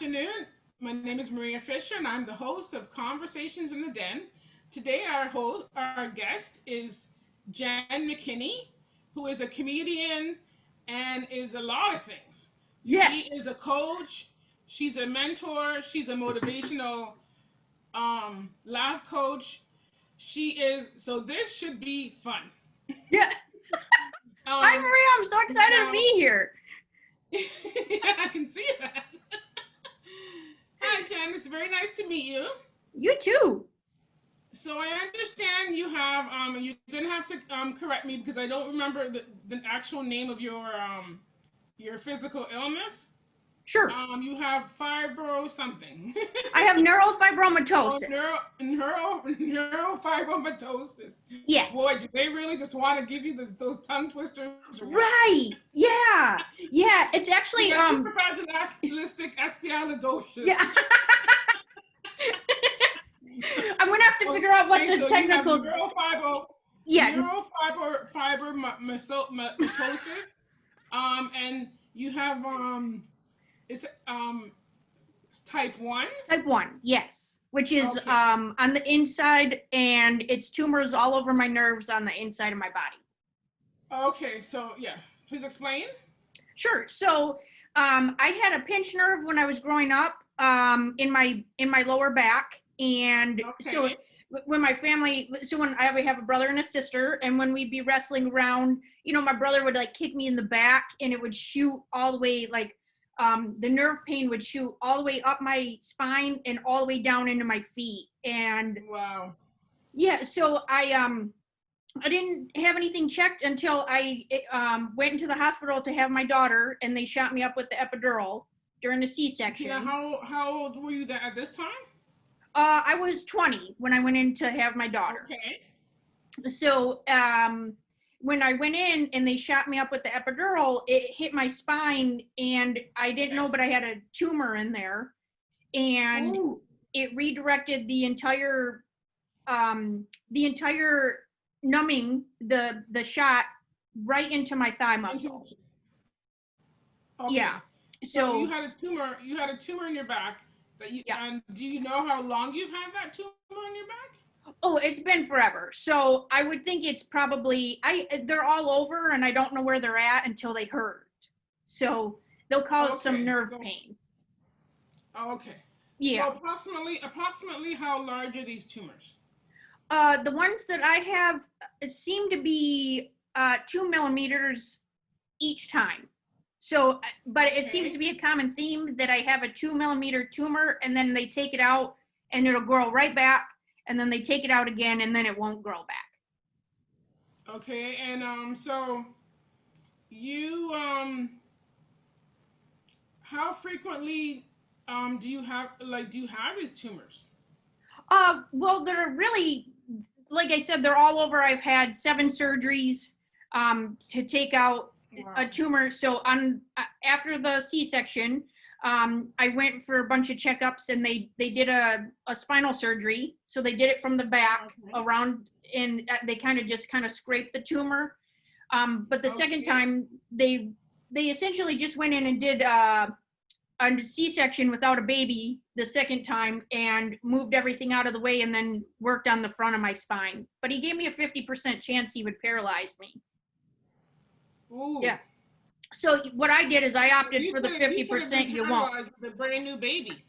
afternoon. My name is Maria Fisher, and I'm the host of Conversations in the Den. Today, our guest is Jen McKinney, who is a comedian and is a lot of things. She is Yes. a coach. She's a mentor. She's a motivational laugh coach. She is so. This should be fun. Yeah. Hi, Um, Maria. I'm so excited to now, be here. yeah, I can see that. Hi, Ken. It's very nice to meet you. You too. So I understand you have you're gonna have to correct me because I don't remember the actual name of your physical illness. Sure. You have fibro something. I have Oh, neurofibromatosis. neurofibromatosis. Boy, Yes. do they really just want to give you those tongue twisters or what? Right. Yeah. Yeah. It's You actually got supraspastic espialidocious. yeah. I'm gonna have to figure out what Okay, the so you have technical yeah. neurofibromatosis, and you have it's type 1. Type 1. Yes. Which is Okay. on the inside, and it's tumors all over my nerves on the inside of my body. Okay, so yeah, please explain. Sure. So I had a pinched nerve when I was growing up in my lower back, and so Okay. when my family, so when we have a brother and a sister, and when we'd be wrestling around, my brother would like kick me in the back, and it would shoot all the way like the nerve pain would shoot all the way up my spine and all the way down into my feet, and Wow. yeah, so I didn't have anything checked until I went into the hospital to have my daughter, and they shot me up with the epidural during the Okay, now C-section. how old were you at this time? I was 20 when I went in to have my daughter. Okay. So when I went in and they shot me up with the epidural, it hit my spine, and I didn't know, but Yes. I had a tumor in there, and Ooh. it redirected the entire numbing the shot right into my thigh muscle. Okay. Yeah. So you So had a tumor. You had a tumor in your back. yeah. And do you know how long you've had that tumor in your back? Oh, it's been forever. So I would think it's probably they're all over, and I don't know where they're at until they hurt. So they'll cause some Okay. nerve So pain. okay. So Yeah. approximately how large are these tumors? The ones that I have seem to be 2 millimeters each time. So, but it seems to Okay. be a common theme that I have a 2 millimeter tumor, and then they take it out and it'll grow right back, and then they take it out again and then it won't grow back. Okay. And so you how frequently do you have these tumors? Well, they're really, like I said, they're all over. I've had 7 surgeries to take out a Wow. tumor. So after the C-section, I went for a bunch of checkups, and they did a spinal surgery. So they did it from the back Okay. around, and they kind of scraped the tumor. But the second Okay. time, they essentially just went in and did a C-section without a baby the second time, and moved everything out of the way, and then worked on the front of my spine. But he gave me a 50% chance he would paralyze me. Ooh. Yeah. So what I did is I So opted for the you could have 50% been you won't. paralyzed with a brand new baby.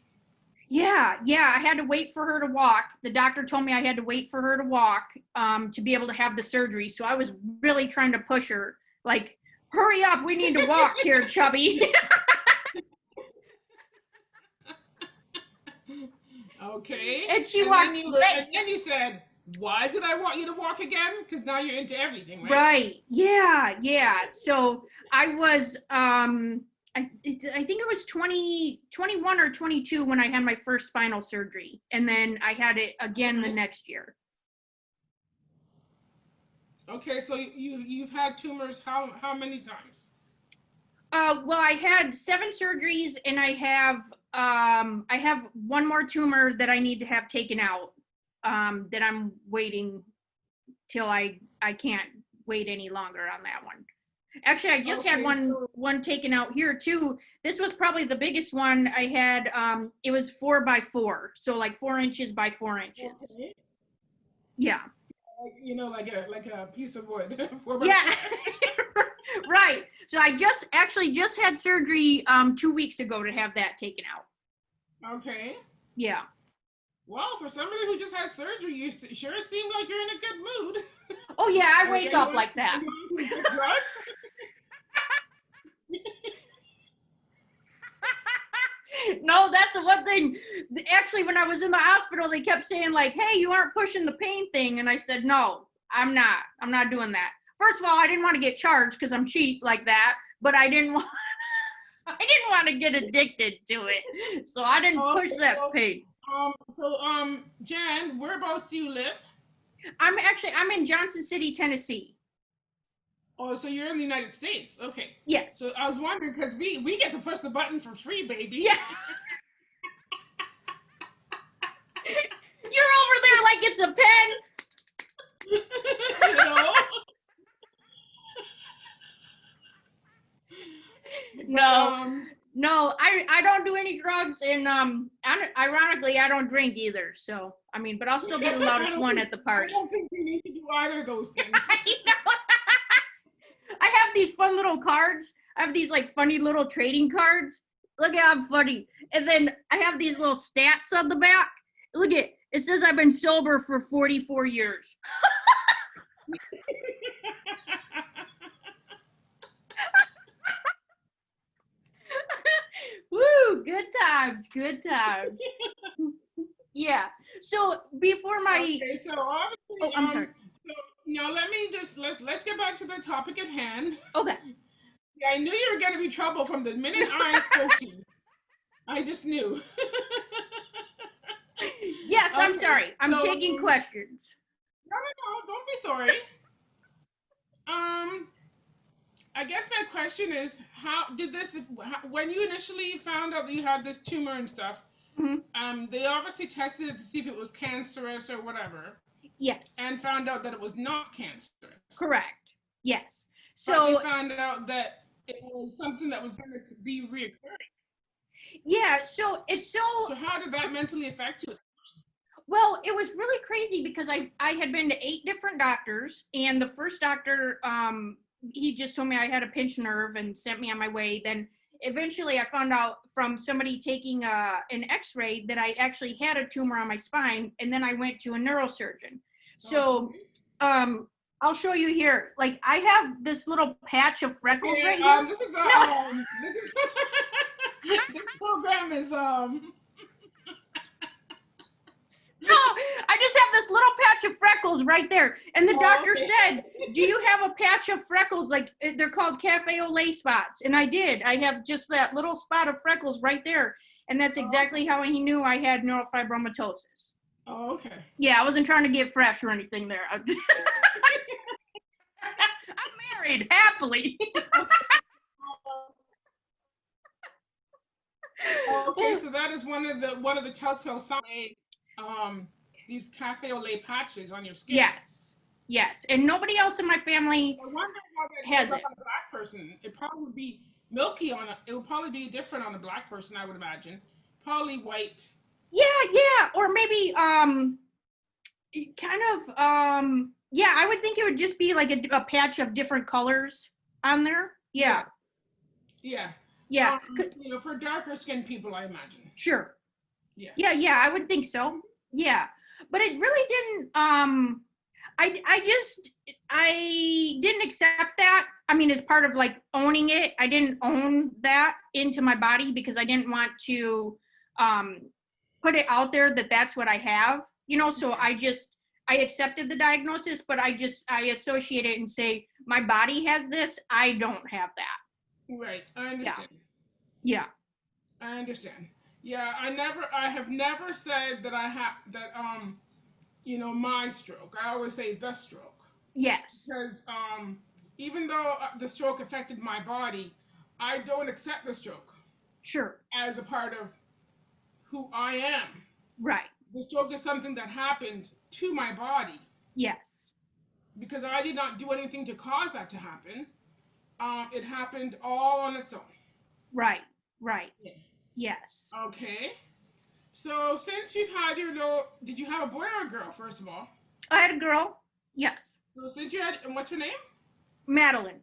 Yeah, I had to wait for her to walk. The doctor told me I had to wait for her to walk to be able to have the surgery. So I was really trying to push her, like, hurry up, we need to walk here, chubby. Okay. And she And then walked you late. and then you said, "Why did I want you to walk again?" Because now you're into everything, right? Right. Yeah. So I was I think it was 21 or 22 when I had my first spinal surgery, and then I had it again the Okay. next year. Okay. So you've had tumors how many times? Well, I had 7 surgeries, and I have one more tumor that I need to have taken out. That I'm waiting till I can't wait any longer on that one. Actually, I just had Okay, one taken out here too. This was probably the biggest one I had. It was 4 by 4, so like 4 inches by 4 inches. okay. Yeah. Like, like a piece of wood, 4 by 4. Yeah. Right. So I just had surgery 2 weeks ago to have that taken out. Okay. Yeah. Well, for somebody who just had surgery, you sure seem like you're in a good mood. Oh yeah, I Are wake you up on, like are that. you on some good drugs? No, that's the one thing. Actually, when I was in the hospital, they kept saying like, "Hey, you aren't pushing the pain thing," and I said, "No, I'm not. I'm not doing that." First of all, I didn't want to get charged because I'm cheap like that, but I didn't want. I didn't want to get addicted to it, so I didn't push Okay, that pain. Jan, whereabouts do you live? I'm in Johnson City, Tennessee. Oh, so you're in the United States. Okay. Yes. So I was wondering because we get to push the button for free, baby. Yeah. You're over there like it's a pen. You know? No, I don't do any drugs, and ironically, I don't drink either. So I mean, but I'll still be the loudest one at the party. I don't think you need to do either of those things. I have these fun little cards. I have these like funny little trading cards. Look at how I'm funny. And then I have these little stats on the back. Look at it says I've been sober for 44 years. Woo, good times, good times. Yeah. So before my Okay, so obviously, oh, I'm sorry. so now let's get back to the topic at hand. Okay. Yeah, I knew you were going to be trouble from the minute I spoke to you. I just knew. Yes, I'm Okay, sorry. I'm so taking questions. no, don't be sorry. Um, I guess my question is, when you initially found out that you had this tumor and stuff, they obviously tested it to see if it was cancerous or whatever, Yes. and found out that it was not cancerous. Correct. Yes. But So they found out that it was something that was going to be reoccurring. yeah, so it's so So how did that mentally affect you? well, it was really crazy because I had been to 8 different doctors, and the first doctor he just told me I had a pinched nerve and sent me on my way. Then eventually I found out from somebody taking an x-ray that I actually had a tumor on my spine, and then I went to a neurosurgeon. So I'll show you here. Like I have this little patch of freckles right here. This is this program is No, I just have this little patch of freckles right there. And the doctor said, "Do you have a patch of freckles? Like they're called cafe au lait spots." And I did. I have just that little spot of freckles right there. And that's exactly how he knew I had neurofibromatosis. Oh, okay. Yeah, I wasn't trying to get fresh or anything there. I'm married happily. Okay, so that is one of the telltale signs. These cafe au lait patches on your skin. Yes, and nobody else in my family I wonder how that has goes it. up on a black person. It probably would be milky it would probably be different on a black person, I would imagine. Probably white. Yeah, or maybe kind of yeah, I would think it would just be like a patch of different colors on there. Yeah. For darker skinned people, I imagine. Sure. Yeah, I would think so. Yeah, but it really didn't I didn't accept that. I mean, as part of like owning it, I didn't own that into my body because I didn't want to put it out there that that's what I have, so I accepted the diagnosis, but I associate it and say my body has this, I don't have that. Right, I understand. Yeah. I understand. Yeah, I have never said that I have that my stroke. I always say the stroke. Yes. Because even though the stroke affected my body, I don't accept the stroke. Sure. As a part of who I am. Right. The stroke is something that happened to my body. Yes. Because I did not do anything to cause that to happen. it happened all on its own. Right. Right. Yeah. Yes. Okay. So since you've had your little, did you have a boy or a girl, first of all? I had a girl. Yes. So since you had, and what's her name? Madeline.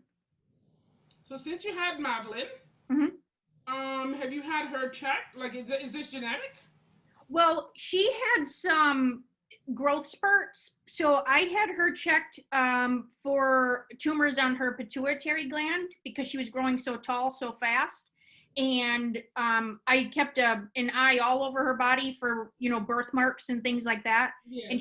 So since you had Madeline, Hmm. have you had her checked? Like, is this genetic? Well, she had some growth spurts, so I had her checked for tumors on her pituitary gland because she was growing so tall so fast. And I kept an eye all over her body for birthmarks and things like that. And Yes, I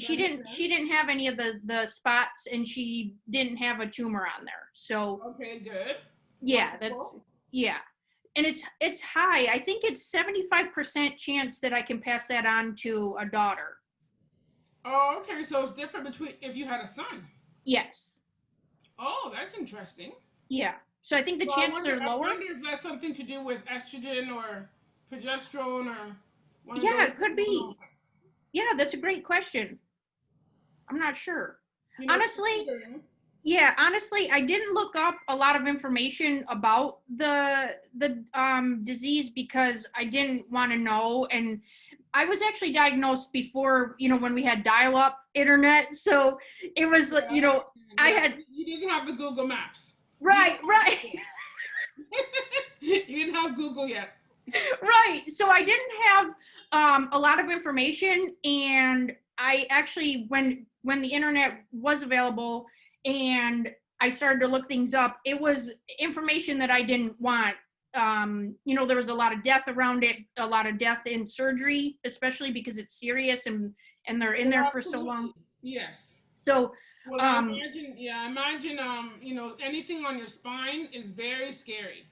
she didn't have any of the spots, and she didn't have a tumor on there. So Okay, good. yeah, Wonderful. yeah. And it's high. I think it's 75% chance that I can pass that on to a daughter. Oh, okay. So it's different between if you had a son. Yes. Oh, that's interesting. Yeah. So I think the So chances are I lower. wonder if that's something to do with estrogen or progesterone or one of Yeah, those it could be. hormones. Yeah, that's a great question. I'm not sure. You know, Honestly, yeah, honestly, I didn't look up a lot of information about the disease because I didn't want to know. And I was actually diagnosed before, when we had dial-up internet. So it was, yeah, I yeah. had, You didn't have the Google Maps. right, right. You didn't have Google yet. Right. So I didn't have a lot of information, and I actually, when the internet was available and I started to look things up, it was information that I didn't want. There was a lot of death around it, a lot of death in surgery, especially because it's serious and they're in Oh, there for so long. absolutely. Yes. So Well, I imagine, yeah, I imagine, anything on your spine is very scary.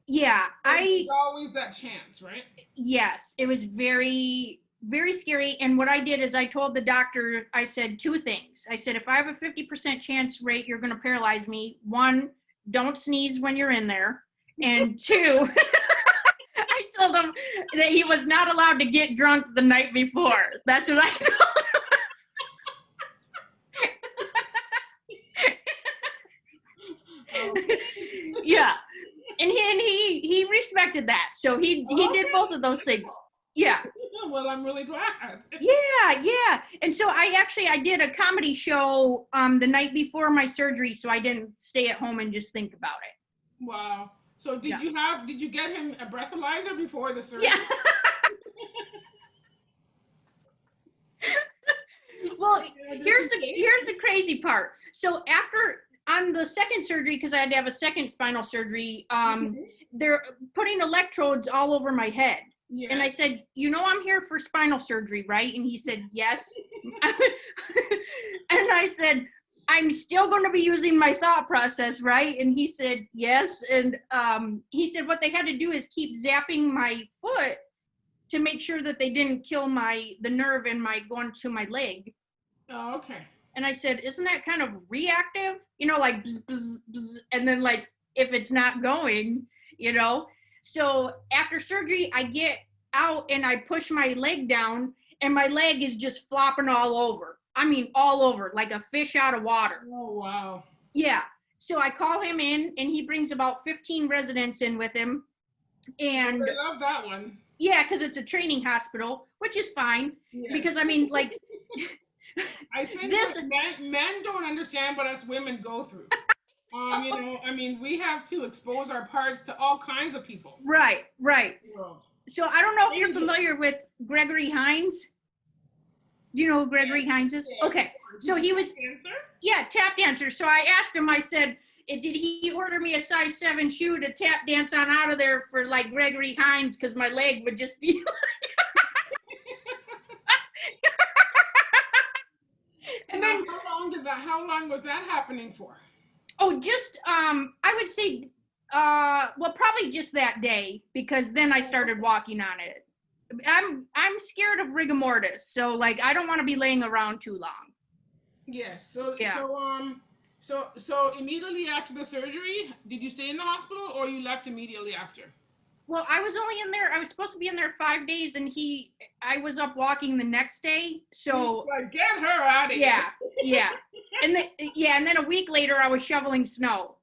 yeah, There's always that chance, right? yes, it was very, very scary. And what I did is I told the doctor, I said two things. I said, if I have a 50% chance rate, you're going to paralyze me. One, don't sneeze when you're in there. And two, I told him that he was not allowed to get drunk the night before. That's what I told Okay. him. Yeah. And he respected that. So he did both of those things. Yeah. Well, I'm really glad. Yeah. And so I did a comedy show the night before my surgery, so I didn't stay at home and just think about it. Wow. So did you get him a breathalyzer before the surgery? Yeah. Well, here's the crazy part. So after on the second surgery, because I had to have a second spinal surgery, they're putting electrodes all over my head. Yes. And I said, I'm here for spinal surgery, right? And he said, yes. And I said, I'm still going to be using my thought process, right? And he said, yes. And he said what they had to do is keep zapping my foot to make sure that they didn't kill the nerve in going to my leg. Oh, okay. And I said, isn't that kind of reactive? Like bzz, bzz, bzz, and then like if it's not going, So after surgery, I get out and I push my leg down, and my leg is just flopping all over. I mean, all over, like a fish out of water. Oh, wow. Yeah. So I call him in, and he brings about 15 residents in with him. And I love that one. yeah, because it's a training hospital, which is fine. Yes. Because I mean, like, I think this men don't understand what us women go through. We have to expose our parts to all kinds of people. Right. In the world. So I don't know if you're familiar with Gregory Hines. Do you know who Gregory Hines is? Yes. Okay. So he was Dancer? Yeah, tap dancer. So I asked him, I said, did he order me a size 7 shoe to tap dance on out of there for like Gregory Hines? Because my leg would just be And then how long was that happening for? Oh, just I would say probably just that day, because then I started walking on it. I'm scared of rigor mortis, so like I don't want to be laying around too long. Yes. So yeah. So immediately after the surgery, did you stay in the hospital or you left immediately after? Well, I was only in there. I was supposed to be in there 5 days, and I was up walking the next day. So like, get her out of here. Yeah. And then a week later, I was shoveling snow.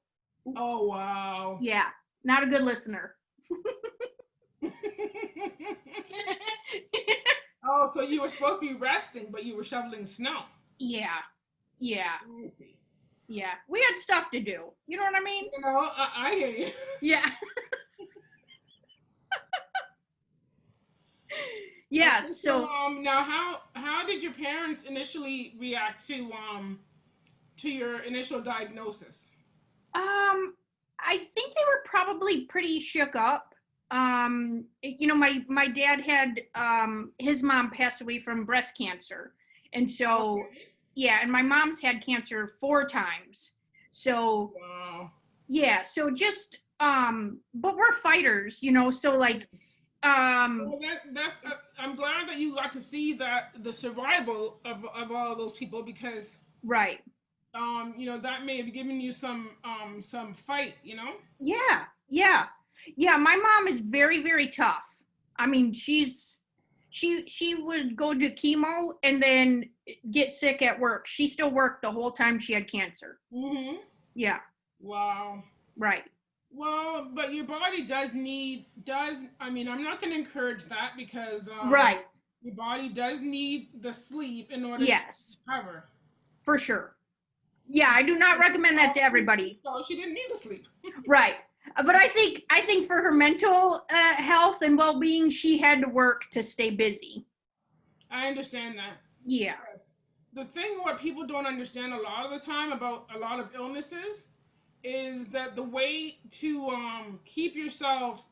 Oh, wow. Yeah, not a good listener. Oh, so you were supposed to be resting, but you were shoveling snow. Yeah, yeah, I see. yeah. We had stuff to do. You know what I mean? You know, I hear you. Yeah. Yeah, Okay, so so now how did your parents initially react to your initial diagnosis? I think they were probably pretty shook up. My dad had his mom passed away from breast cancer. And so Okay. yeah, and my mom's had cancer 4 times. So Wow. yeah, so just but we're fighters, so like um Well, that's I'm glad that you got to see that the survival of all of those people because right. that may have given you some fight, you know? Yeah, yeah. Yeah, my mom is very, very tough. I mean, she would go to chemo and then get sick at work. She still worked the whole time she had cancer. Mhm. Yeah, Wow. right. Well, but your body does I mean, I'm not going to encourage that because Right. your body does need the sleep in order to Yes, recover. for sure. Yeah, I do not recommend that to everybody. So she didn't need to sleep. Right. But I think for her mental health and well-being, she had to work to stay busy. I understand that. Yeah. Yes. The thing what people don't understand a lot of the time about a lot of illnesses is that the way to keep yourself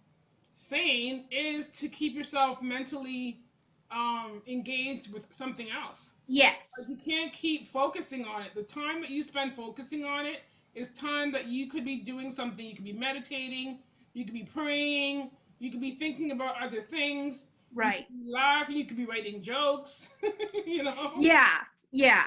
sane is to keep yourself mentally engaged with something else. Like Yes. you can't keep focusing on it. The time that you spend focusing on it is time that you could be doing something. You could be meditating, you could be praying, you could be thinking about other things, you Right. could be laughing, you could be writing jokes, you know? Yeah. Yeah.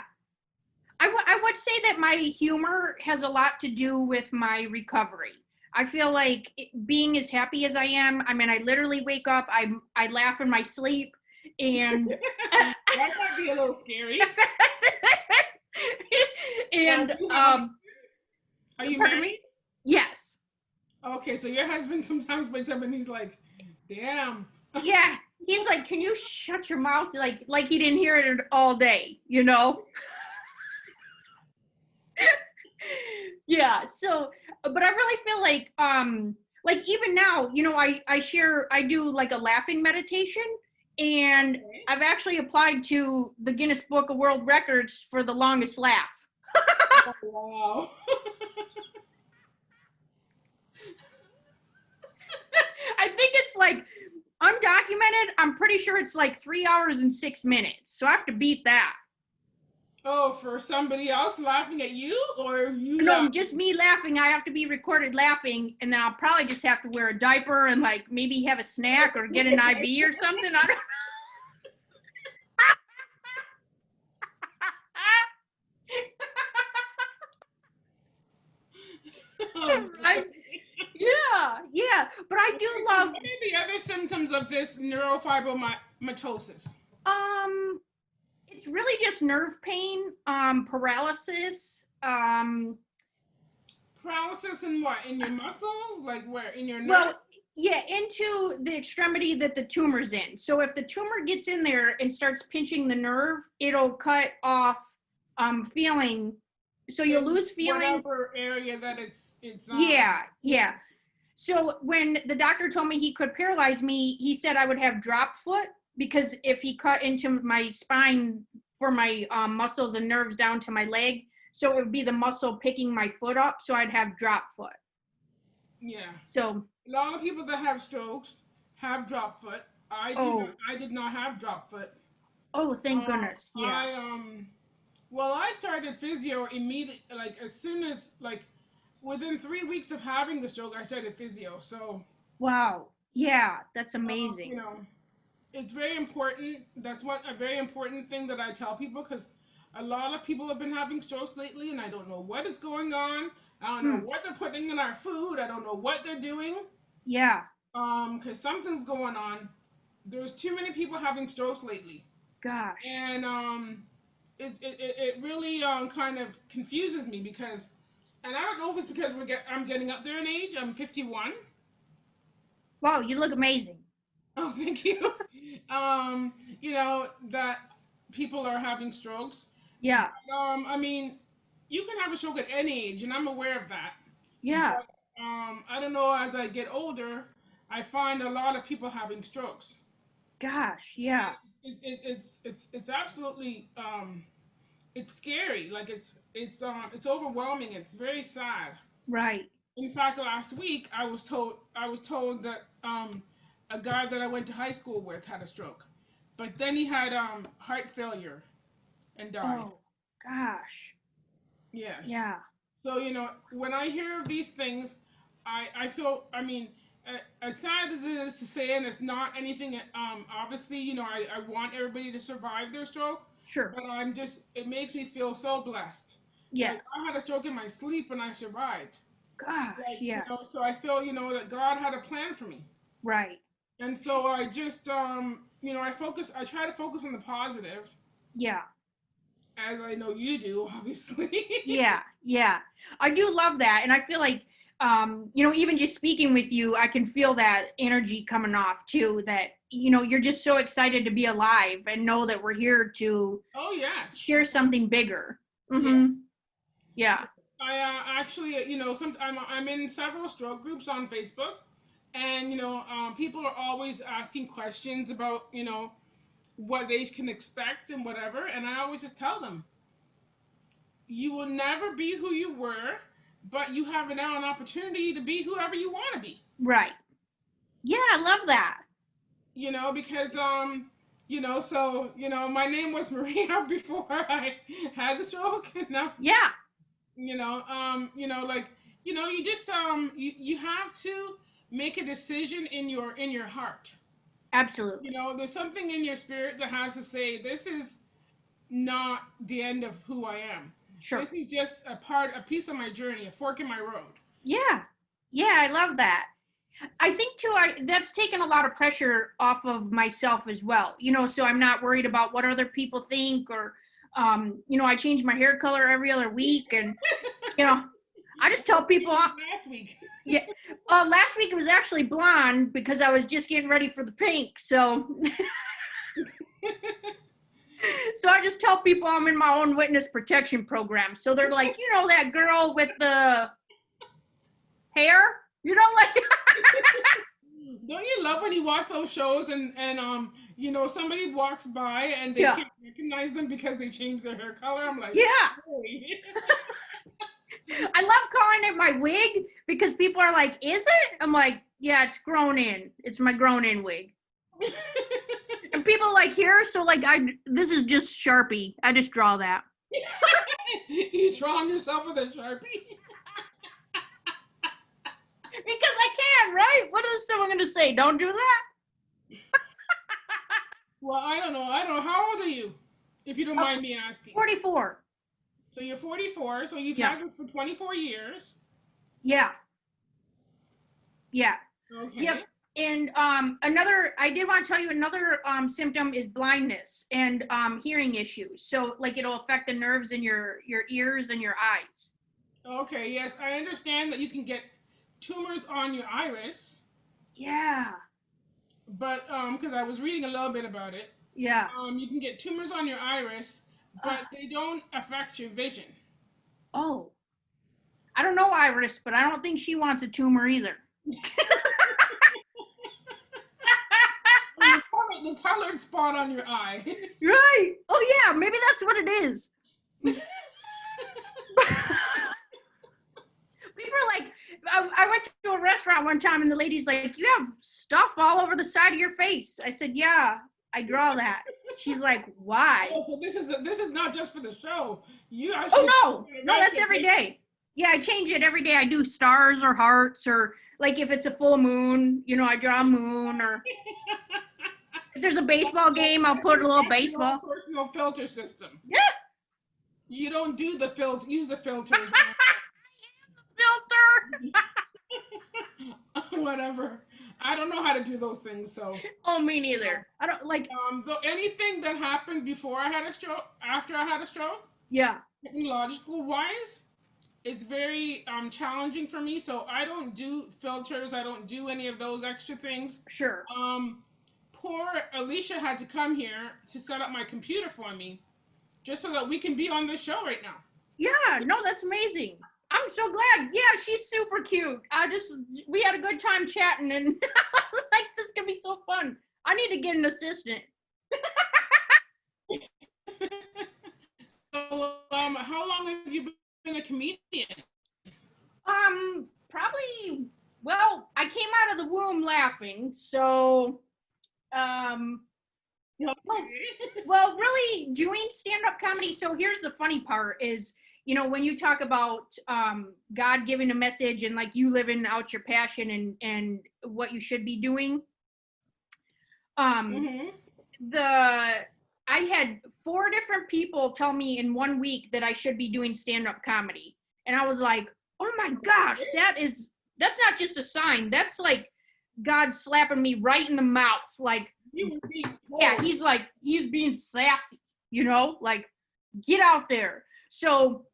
I would say that my humor has a lot to do with my recovery. I feel like being as happy as I am, I mean, I literally wake up, I laugh in my sleep, and That might be a little scary. Now, and do you have are you pardon me? married? Yes. Okay, so your husband sometimes wakes up and he's like, damn. Yeah. He's like, "Can you shut your mouth?" Like he didn't hear it all day, you know? Yeah, so but I really feel like even now, I do like a laughing meditation, and Okay. I've actually applied to the Guinness Book of World Records for the longest laugh. Oh, wow. I think it's like undocumented. I'm pretty sure it's like 3 hours and 6 minutes. So I have to beat that. Oh, for somebody else laughing at you or you No, just laughing? me laughing. I have to be recorded laughing, and then I'll probably just have to wear a diaper and like maybe have a snack or get an IV or something. I don't Oh, boy. right? Yeah, yeah. But I do Okay, so love what are the other symptoms of this neurofibromatosis? um it's really just nerve pain, paralysis, Paralysis in what? In your muscles? Like where? In your nerve? well, yeah, into the extremity that the tumor's in. So if the tumor gets in there and starts pinching the nerve, it'll cut off feeling. So you'll In lose feeling. whatever area that it's Yeah, yeah. yeah. So when the doctor told me he could paralyze me, he said I would have drop foot because if he cut into my spine for my muscles and nerves down to my leg, so it would be the muscle picking my foot up, so I'd have drop foot. Yeah. So, A lot of people that have strokes have drop foot. oh, I did not have drop foot. oh, thank goodness. Yeah. I well, I started physio immediately, like as soon as like within 3 weeks of having the stroke, I started physio. So, Wow. Yeah, that's you amazing. know, it's very important. That's what a very important thing that I tell people because a lot of people have been having strokes lately, and I don't know what is going on. I don't know Hmm. what they're putting in our food. I don't know what they're doing. Yeah. Because something's going on. There's too many people having strokes lately, Gosh. and it really kind of confuses me because And I don't know if it's because I'm getting up there in age. I'm 51. Wow, you look amazing. Oh, thank you. Um, that people are having strokes. Yeah, I mean, you can have a stroke at any age, and I'm aware of that. yeah. But I don't know. As I get older, I find a lot of people having strokes. Gosh, yeah. It's absolutely it's scary. Like it's overwhelming. It's very sad. Right. In fact, last week I was told that a guy that I went to high school with had a stroke, but then he had heart failure and died. Oh, gosh. Yes. Yeah. So when I hear of these things, I feel. I mean, as sad as it is to say, and it's not anything. Obviously, I want everybody to survive their stroke, Sure. but it makes me feel so blessed. Yes. Like I had a stroke in my sleep and I survived. Gosh, Like yes. so I feel that God had a plan for me, Right. and so I just I try to focus on the positive, Yeah. as I know you do, obviously. Yeah. Yeah. I do love that. And I feel like, even just speaking with you, I can feel that energy coming off too, that, you're just so excited to be alive and know that we're here to Oh yes. share something bigger. Yes. Mm-hmm. Yeah. Yes. I actually, I'm in several stroke groups on Facebook, and people are always asking questions about what they can expect and whatever, and I always just tell them, you will never be who you were, but you have now an opportunity to be whoever you want to be. Right. Yeah, I love that. Because so my name was Maria before I had the stroke, and now Yeah, like you just you have to make a decision in your heart. absolutely. There's something in your spirit that has to say, this is not the end of who I am. Sure. This is just a piece of my journey, a fork in my road. Yeah. Yeah, I love that. I think too, that's taken a lot of pressure off of myself as well. So I'm not worried about what other people think, or I change my hair color every other week, and you know, I just tell people, Last week. yeah. Last week it was actually blonde because I was just getting ready for the pink. So, so I just tell people I'm in my own witness protection program. So they're like, that girl with the hair, like. Don't you love when you watch those shows and somebody walks by and they Yeah. can't recognize them because they changed their hair color? I'm like, Yeah. really? I love calling it my wig because people are like, is it? I'm like, yeah, it's grown in. It's my grown in wig. And people like here, so like this is just Sharpie. I just draw that. You drawing yourself with a Sharpie? Because I can, right? What is someone gonna say? Don't do that? Well, I don't know. How old are you? If you don't mind me asking. 44. So you're 44, so you've Yeah. had this for 24 years. Yeah. Yeah. Okay. Yep. And I did want to tell you another symptom is blindness and hearing issues. So like it'll affect the nerves in your ears and your eyes. Okay, yes, I understand that you can get tumors on your iris, Yeah. but because I was reading a little bit about it, Yeah. you can get tumors on your iris, but they don't affect your vision. Oh. I don't know Iris, but I don't think she wants a tumor either. The colored spot on your eye. Right. Oh yeah, maybe that's what it is. People are like, I went to a restaurant one time and the lady's like, you have stuff all over the side of your face. I said, yeah, I draw that. She's like, why? Oh, so this is not just for the show. You actually. Oh no, that's every day. Yeah, I change it every day. I do stars or hearts, or like if it's a full moon, I draw a moon, or if there's a baseball game, I'll put a little baseball. Your personal filter system. Yeah. You don't do the filters. Use the filters. Filter. Whatever. I don't know how to do those things, so. Oh, me neither. I don't like. Though anything that happened before I had a stroke, after I had a stroke, Yeah. technological wise, it's very challenging for me. So I don't do filters. I don't do any of those extra things. Sure. Um, Poor Alicia had to come here to set up my computer for me, just so that we can be on this show right now. Yeah, no, that's amazing. I'm so glad. Yeah, she's super cute. We had a good time chatting, and I was like, this is gonna be so fun. I need to get an assistant. So, how long have you been a comedian? Probably. Well, I came out of the womb laughing, so well, really doing stand-up comedy. So here's the funny part is, when you talk about God giving a message and like you living out your passion and what you should be doing. Mm-hmm. I had 4 different people tell me in 1 week that I should be doing stand-up comedy. And I was like, oh my gosh, that's not just a sign. That's like God slapping me right in the mouth. Like, yeah, he's being sassy, like, get out there. So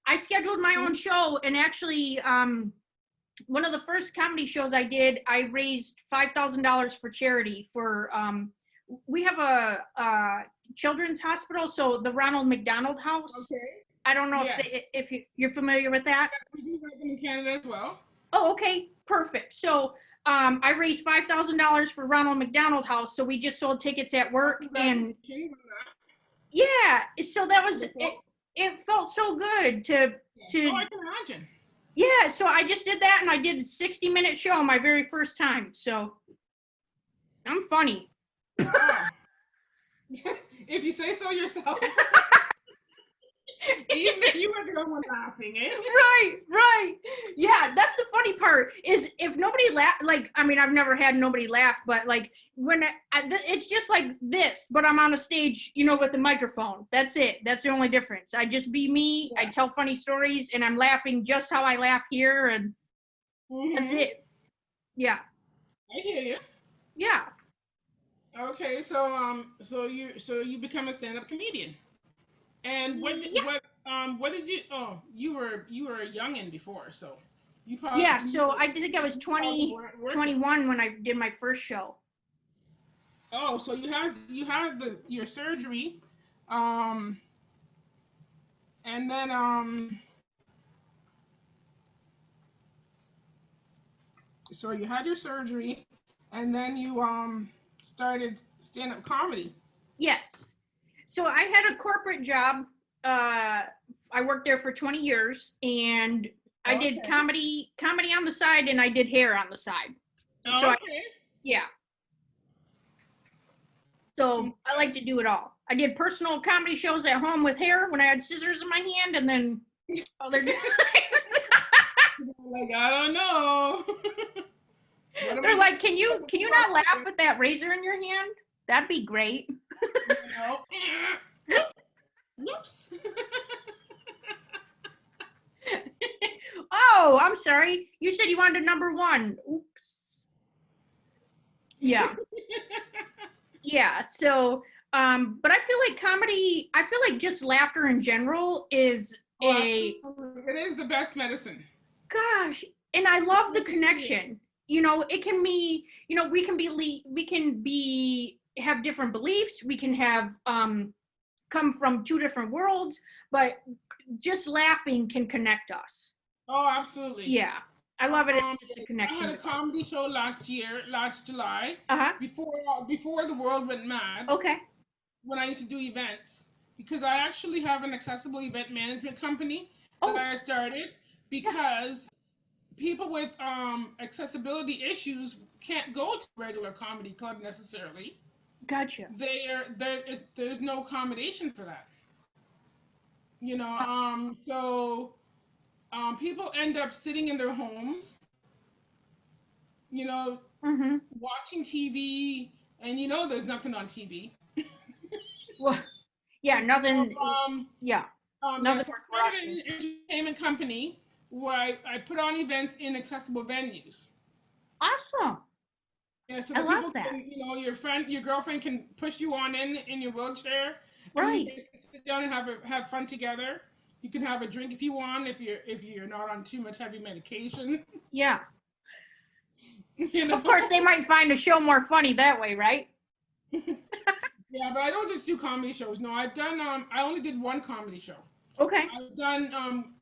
I scheduled my own show, and actually, one of the first comedy shows I did, I raised $5,000 for charity for, we have a children's hospital, so the Ronald McDonald House. Okay. I don't know if you're familiar with that. Yes, we do have them in Canada as well. Oh, okay, perfect. So I raised $5,000 for Ronald McDonald House, so we just sold tickets at work, and yeah, so that was it. It felt so good to. Oh, I can imagine. Yeah, so I just did that, and I did a 60-minute show my very first time. So I'm funny. Wow. If you say so yourself. Even if you were the one laughing, eh? Right. Yeah, that's the funny part is if nobody I've never had nobody laugh, but like when it's just like this, but I'm on a stage, with a microphone. That's it. That's the only difference. I just be me. Yeah. I tell funny stories, and I'm laughing just how I laugh here, and that's it. Yeah. I hear you. Yeah. Okay, so you become a stand-up comedian. And what did you? Oh, you were a youngin' before, so you probably. Yeah, so I think I was 21 when I did my first show. Oh, so you had your surgery, and then so you had your surgery, and then you started stand-up comedy. Yes. So I had a corporate job. I worked there for 20 years, and I did comedy on the side, and I did hair on the side. So yeah. So I like to do it all. I did personal comedy shows at home with hair when I had scissors in my hand, and then other times. Like, I don't know. They're like, can you not laugh with that razor in your hand? That'd be great. Whoops. Oh, I'm sorry. You said you wanted a number 1. Oops. Yeah. Yeah. So, but I feel like comedy, just laughter in general is it is the best medicine. Gosh. And I love the connection. It can be, we can have different beliefs. We can have, come from 2 different worlds, but just laughing can connect us. Oh, absolutely. Yeah. I love it. It's just a connection. I had a comedy show last July. Before the world went mad. Okay. When I used to do events, because I actually have an accessible event management company that I started because people with accessibility issues can't go to regular comedy club necessarily. Gotcha. There's no accommodation for that. So people end up sitting in their homes, watching TV, and there's nothing on TV. Well, yeah, nothing. Yeah. Nothing. So I started an entertainment company where I put on events in accessible venues. Awesome. Yeah, so I love that. Your girlfriend can push you on in your wheelchair. Right. You can sit down and have fun together. You can have a drink if you want, if you're not on too much heavy medication. Yeah. You Of course, they know. might find a show more funny that way, right? Yeah, but I don't just do comedy shows. No, I've done I only did one comedy show. Okay. I've done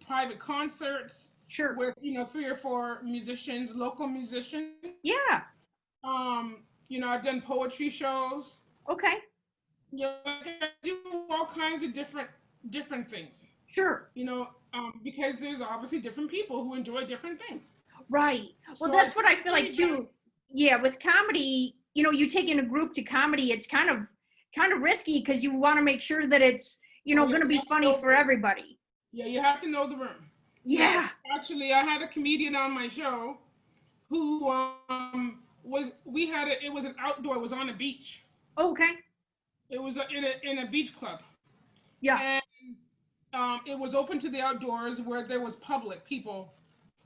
private concerts Sure. with, 3 or 4 musicians, local musicians. Yeah. I've done poetry shows. Okay. Yeah, like I do all kinds of different things. Sure. Because there's obviously different people who enjoy different things. Right. Well, So that's it's what I feel like really too. Yeah, with comedy, you take in a group to comedy, it's kind of risky because you want to make sure that it's, oh, going to you be have to funny know for everybody. yeah, you have to know the room. Yeah. Actually, I had a comedian on my show who was we had it was an outdoor, it was on a beach. Okay. It was in a beach club. Yeah. And it was open to the outdoors where there was public people,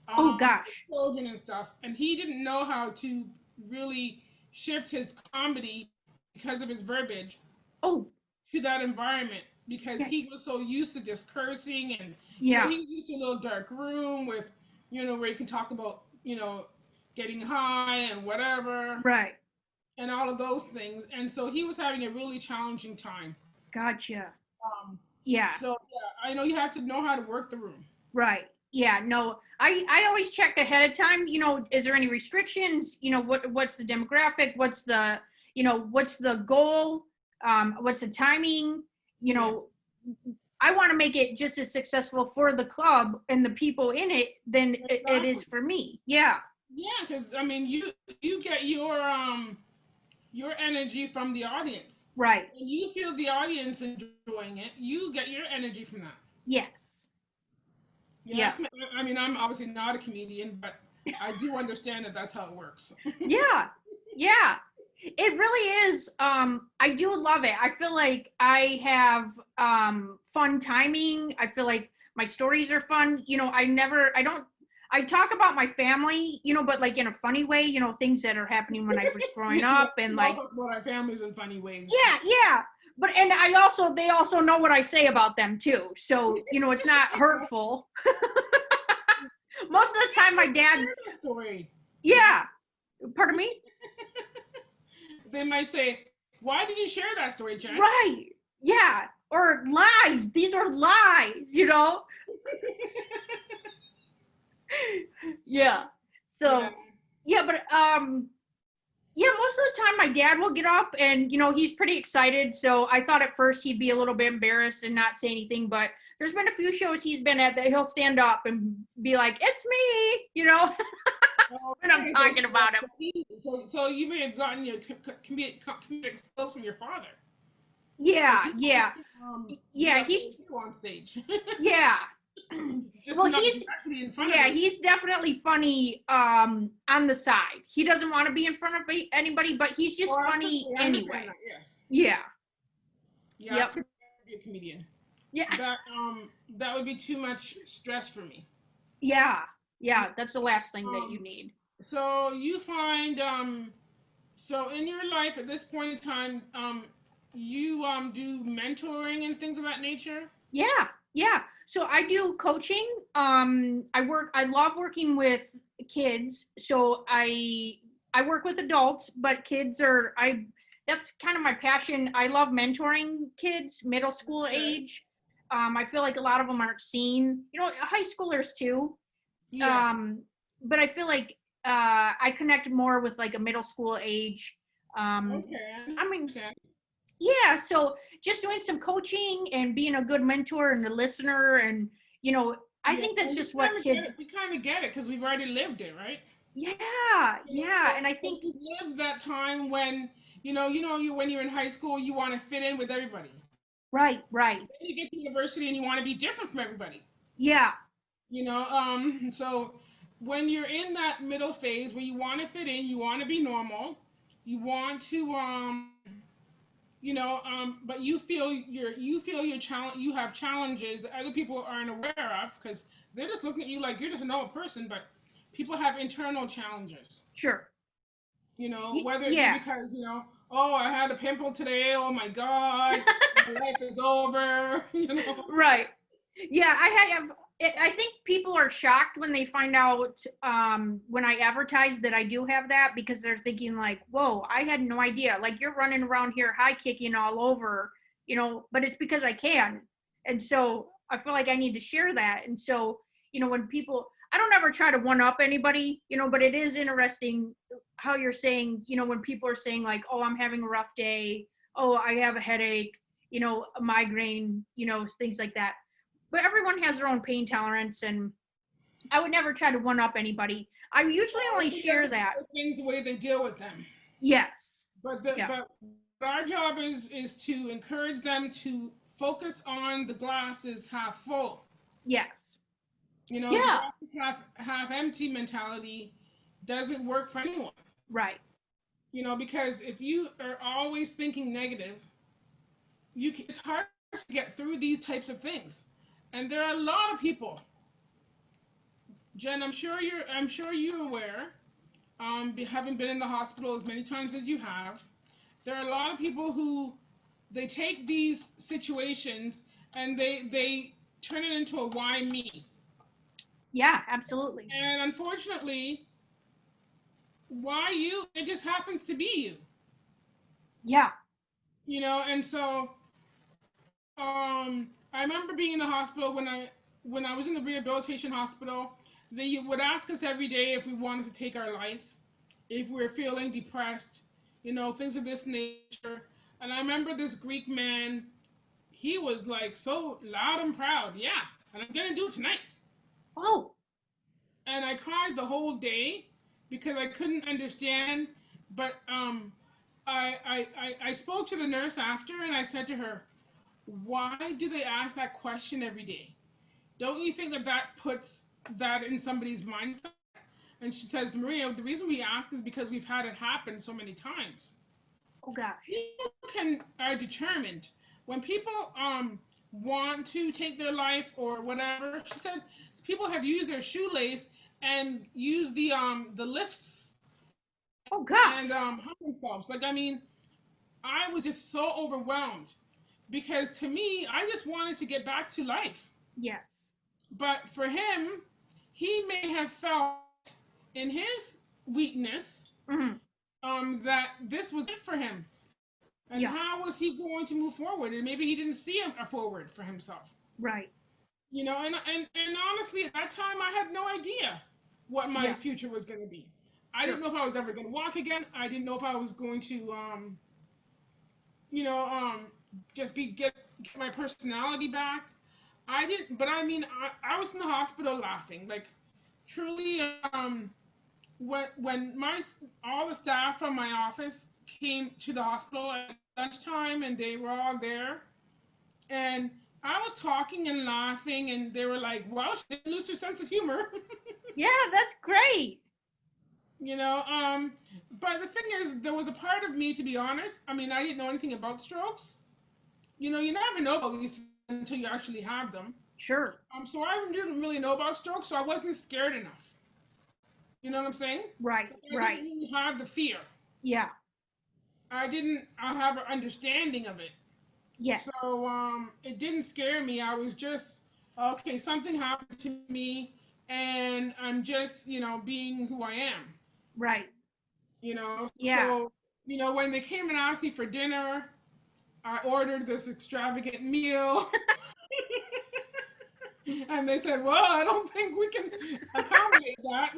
Oh gosh. children and stuff. And he didn't know how to really shift his comedy because of his verbiage Oh. to that environment, because he Yes. was so used to just cursing, and Yeah. he was used to a little dark room with, where you can talk about, getting high and whatever Right. and all of those things. And so he was having a really challenging time. Gotcha. Um, Yeah. so yeah, I know you have to know how to work the room. Right. Yeah. No, I always check ahead of time, is there any restrictions? What's the demographic? What's the goal? What's the timing? You know, I want to make it just as successful for the club and the people in it than it is for me. Yeah. Yeah, because I mean, you get your energy from the audience. Right. When you feel the audience enjoying it, you get your energy from that. Yes. Yeah, I mean, I'm obviously not a comedian, but I do understand that that's how it works. Yeah. Yeah. It really is. I do love it. I feel like I have fun timing. I feel like my stories are fun. I talk about my family, but like in a funny way, things that are happening when I was growing up and We like, also talk about our families in funny ways. yeah. And they also know what I say about them too. So, it's not hurtful. Most of the time my dad, Story. yeah. Pardon me? They might say, "Why did you share that story, Jen?" Right. Yeah. Or lies. These are lies, Yeah. So, yeah, but yeah, most of the time my dad will get up and, he's pretty excited. So I thought at first he'd be a little bit embarrassed and not say anything, but there's been a few shows he's been at that he'll stand up and be like, "It's me," when I'm talking about him. So you may have gotten your comedic skills from your father. Yeah. Yeah, He's on stage. yeah. Well, he's he's definitely funny on the side. He doesn't want to be in front of anybody, but he's just funny anyway. That, yes. Yeah. Yeah. Yep. I could be a comedian. Yeah. That would be too much stress for me. Yeah. That's the last thing that you need. So you find so in your life at this point in time, you do mentoring and things of that nature? Yeah. So I do coaching. I love working with kids. So I work with adults, but that's kind of my passion. I love mentoring kids, middle school age. I feel like a lot of them aren't seen, high schoolers too. Yes. But I feel like I connect more with like a middle school age. Okay. I mean, yeah, so just doing some coaching and being a good mentor and a listener, and I think that's just what kids. We kind of get it because we've already lived it, right? Yeah, and I think you lived that time when when you're in high school, you want to fit in with everybody. Right. Then you get to university and you want to be different from everybody. Yeah. So when you're in that middle phase where you want to fit in, you want to be normal, you want to but you feel your challenge. You have challenges that other people aren't aware of because they're just looking at you like you're just a normal person. But people have internal challenges. Sure. Whether it be because oh, I had a pimple today. Oh my God, my life is over. Right. Yeah, I think people are shocked when they find out when I advertise that I do have that, because they're thinking like, whoa, I had no idea. Like, you're running around here high kicking all over, but it's because I can. And so I feel like I need to share that. And so, when people, I don't ever try to one up anybody, but it is interesting how you're saying, when people are saying like, oh, I'm having a rough day. Oh, I have a headache, a migraine, things like that, but everyone has their own pain tolerance, and I would never try to one up anybody. I usually Well, only we have share to deal that. with things the way they deal with them. Yes. Yeah. But our job is to encourage them to focus on the glass is half full. Yes. The Yeah. glass is half empty mentality doesn't work for anyone. Right. Because if you are always thinking negative, it's hard to get through these types of things. And there are a lot of people, Jen. I'm sure you're aware. Having been in the hospital as many times as you have, there are a lot of people who they take these situations and they turn it into a why me. Yeah, absolutely. And unfortunately, why you? It just happens to be you. Yeah. And so I remember being in the hospital when I was in the rehabilitation hospital. They would ask us every day if we wanted to take our life, if we were feeling depressed, things of this nature. And I remember this Greek man, he was like so loud and proud. Yeah, and I'm gonna do it tonight. Oh. And I cried the whole day because I couldn't understand. But I spoke to the nurse after, and I said to her, "Why do they ask that question every day? Don't you think that puts that in somebody's mindset?" And she says, "Maria, the reason we ask is because we've had it happen so many times. Oh gosh. People are determined when people want to take their life or whatever." She said people have used their shoelace and used the lifts Oh and gosh. hung themselves. Like, I mean, I was just so overwhelmed because to me, I just wanted to get back to life. Yes. But for him, he may have felt in his weakness Hmm. that this was it for him. And Yeah. how was he going to move forward? And maybe he didn't see a forward for himself. Right. And honestly, at that time, I had no idea what my Yeah. future was going to be. I didn't Sure. know if I was ever going to walk again. I didn't know if I was going to, you know, just get my personality back. I didn't, but I mean, I was in the hospital laughing, like truly. When my all the staff from my office came to the hospital at lunchtime, and they were all there, and I was talking and laughing, and they were like, "Well, she didn't lose her sense of humor." Yeah, that's great. you know. But the thing is, there was a part of me, to be honest. I mean, I didn't know anything about strokes. You never know about these until you actually have them. Sure. So I didn't really know about strokes, so I wasn't scared enough. You know what I'm saying? Right. I didn't Right. really have the fear. Yeah. I have an understanding of it. Yes. So it didn't scare me. I was just, okay, something happened to me, and I'm just, being who I am. Right. Yeah. So, when they came and asked me for dinner, I ordered this extravagant meal. And they said, "Well, I don't think we can accommodate that."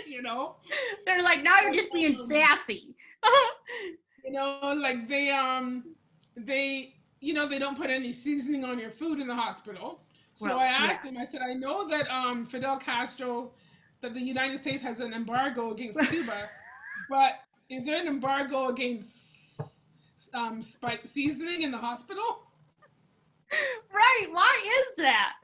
you know. They're like, now you're But, just being sassy. like they don't put any seasoning on your food in the hospital. So Well, I asked him. yes. I said, "I know that Fidel Castro, that the United States has an embargo against Cuba, but is there an embargo against seasoning in the hospital?" Right. Why is that?